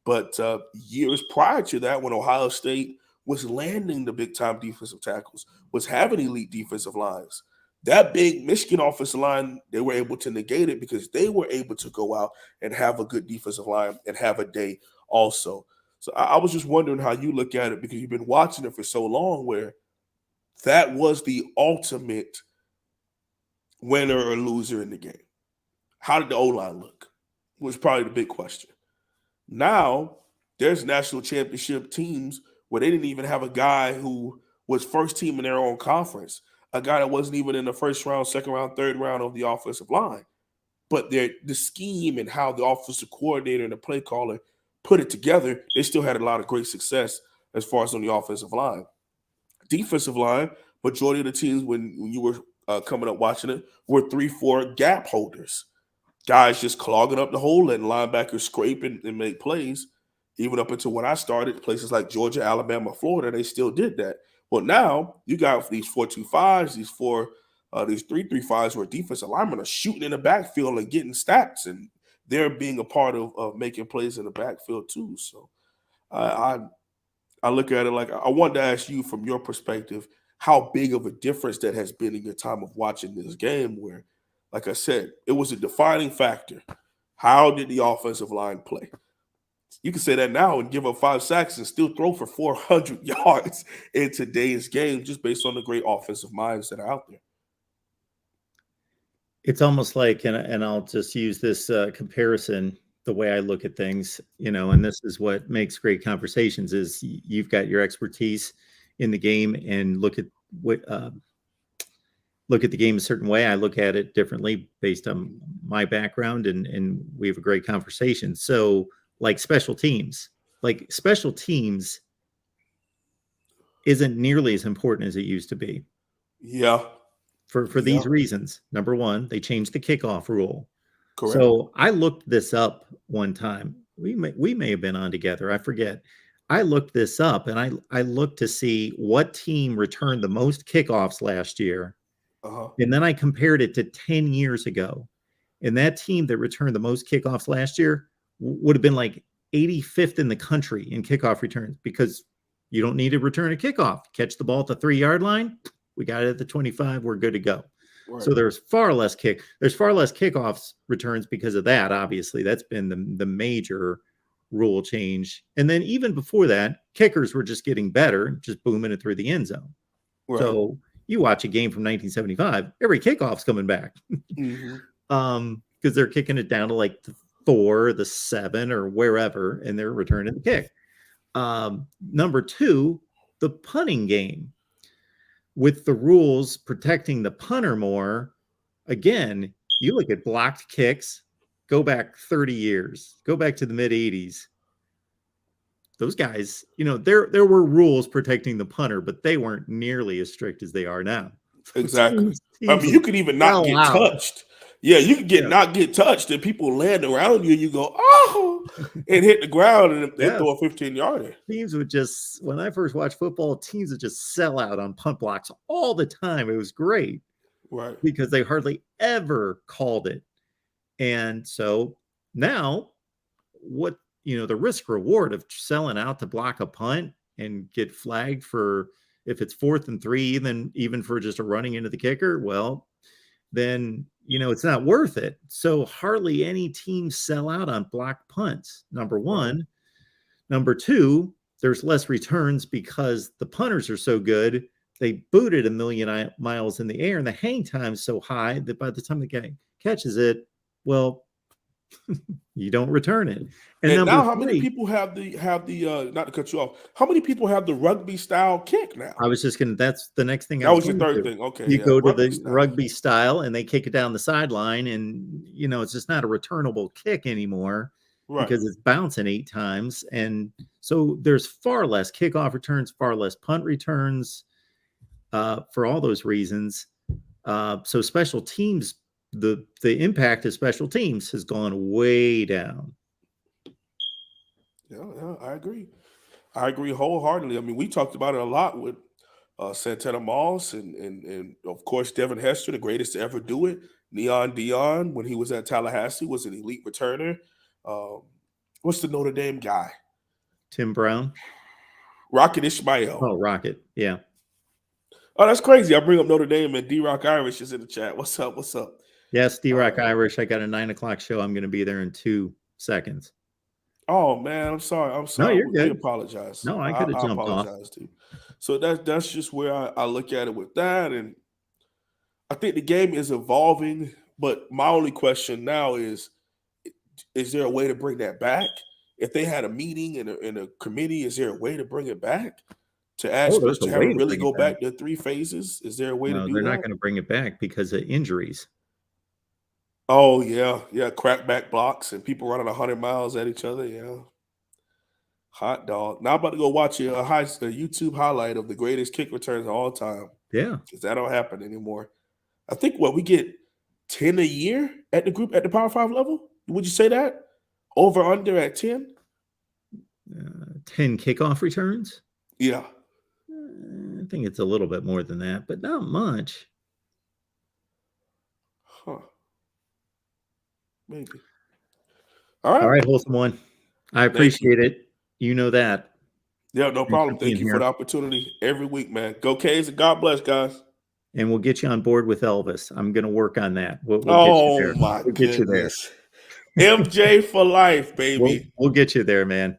But years prior to that, when Ohio State was landing the big-time defensive tackles, was having elite defensive lines, that big Michigan offensive line, they were able to negate it because they were able to go out and have a good defensive line and have a day also. So I was just wondering how you look at it, because you've been watching it for so long, where that was the ultimate winner or loser in the game. How did the O-line look? Was probably the big question. Now, there's national championship teams where they didn't even have a guy who was first team in their own conference, a guy that wasn't even in the first round, second round, third round of the offensive line. But the scheme and how the offensive coordinator and the play caller put it together, they still had a lot of great success as far as on the offensive line. Defensive line, majority of the teams when you were coming up watching it were 3-4 gap holders. Guys just clogging up the hole, letting linebackers scrape and make plays. Even up until when I started, places like Georgia, Alabama, Florida, they still did that. Well, now you got these 4-2-5s, these 3-3-5s, where defensive linemen are shooting in the backfield and getting stats, and they're being a part of making plays in the backfield too. So I look at it like, I wanted to ask you from your perspective, how big of a difference that has been in your time of watching this game where, like I said, it was a defining factor. How did the offensive line play? You can say that now and give up 5 sacks and still throw for 400 yards in today's game just based on the great offensive minds that are out there. It's almost like, and I'll just use this comparison, the way I look at things, and this is what makes great conversations is you've got your expertise in the game and look at the game a certain way. I look at it differently based on my background, and we have a great conversation. So like special teams isn't nearly as important as it used to be. Yeah. For these reasons. Number one, they changed the kickoff rule. Correct. So I looked this up one time. We may have been on together. I forget. I looked this up and I looked to see what team returned the most kickoffs last year. And then I compared it to 10 years ago. And that team that returned the most kickoffs last year would have been like 85th in the country in kickoff returns, because you don't need to return a kickoff. Catch the ball at the 3-yard line. We got it at the 25. We're good to go. Right. So there's far less kickoffs returns because of that. Obviously, that's been the major rule change. And then even before that, kickers were just getting better, just booming it through the end zone. Right. So you watch a game from 1975, every kickoff's coming back. Because they're kicking it down to like the 4, the 7, or wherever, and they're returning the kick. Number two, the punting game. With the rules protecting the punter more, again, you look at blocked kicks, go back 30 years, go back to the mid-'80s. Those guys, there were rules protecting the punter, but they weren't nearly as strict as they are now. Exactly. I mean, you could even not get touched. Yeah, you could not get touched, and people land around you, and you go, oh, and hit the ground and throw a 15-yarder. Teams would just, when I first watched football, teams would just sell out on punt blocks all the time. It was great. Right. Because they hardly ever called it. And so now the risk reward of selling out to block a punt and get flagged for, if it's 4th and 3, even for just a running into the kicker, well, then it's not worth it. So hardly any teams sell out on blocked punts. Number one. Right. Number two, there's less returns because the punters are so good. They boot it 1,000,000 miles in the air, and the hang time's so high that by the time the guy catches it, well, you don't return it. And now, how many people have the not to cut you off? How many people have the rugby style kick now? I was just gonna. That's the next thing. That was your third thing. Okay, you go to the rugby style, and they kick it down the sideline, and it's just not a returnable kick anymore, right? Because it's bouncing 8 times, and so there's far less kickoff returns, far less punt returns, for all those reasons. So special teams. The impact of special teams has gone way down. Yeah, I agree. I agree wholeheartedly. I mean, we talked about it a lot with Santana Moss and of course Devin Hester, the greatest to ever do it. Neon Dion, when he was at Tallahassee, was an elite returner. What's the Notre Dame guy? Tim Brown. Rocket Ismail. Oh, Rocket. Yeah. Oh, that's crazy. I bring up Notre Dame and D-Rock Irish is in the chat. What's up? What's up? Yes, D-Rock Irish. I got a 9:00 show. I'm going to be there in 2 seconds. Oh man, I'm sorry. No, you're good. I apologize. No, I could have jumped off. Too. So that's just where I look at it with that, and I think the game is evolving. But my only question now is there a way to bring that back? If they had a meeting in a committee, is there a way to bring it back? To have it really go back to 3 phases? Is there a way to do that? They're not going to bring it back because of injuries. Oh, yeah. Crackback blocks and people running 100 miles at each other. Yeah. Hot dog. Now I'm about to go watch a YouTube highlight of the greatest kick returns of all time. Yeah. Because that don't happen anymore. I think we get 10 a year at the Power 5 level? Would you say that? Over under at 10? 10 kickoff returns? Yeah. I think it's a little bit more than that, but not much. Huh. Maybe. All right, wholesome one. I appreciate it. You know that. Yeah, no Thanks for problem. Thank being you for here. the opportunity every week, man. Go Caves and God bless, guys. And we'll get you on board with Elvis. I'm going to work on that. We'll get you Oh there. my We'll get you there. goodness. MJ for life, We'll baby. we'll get you there, man.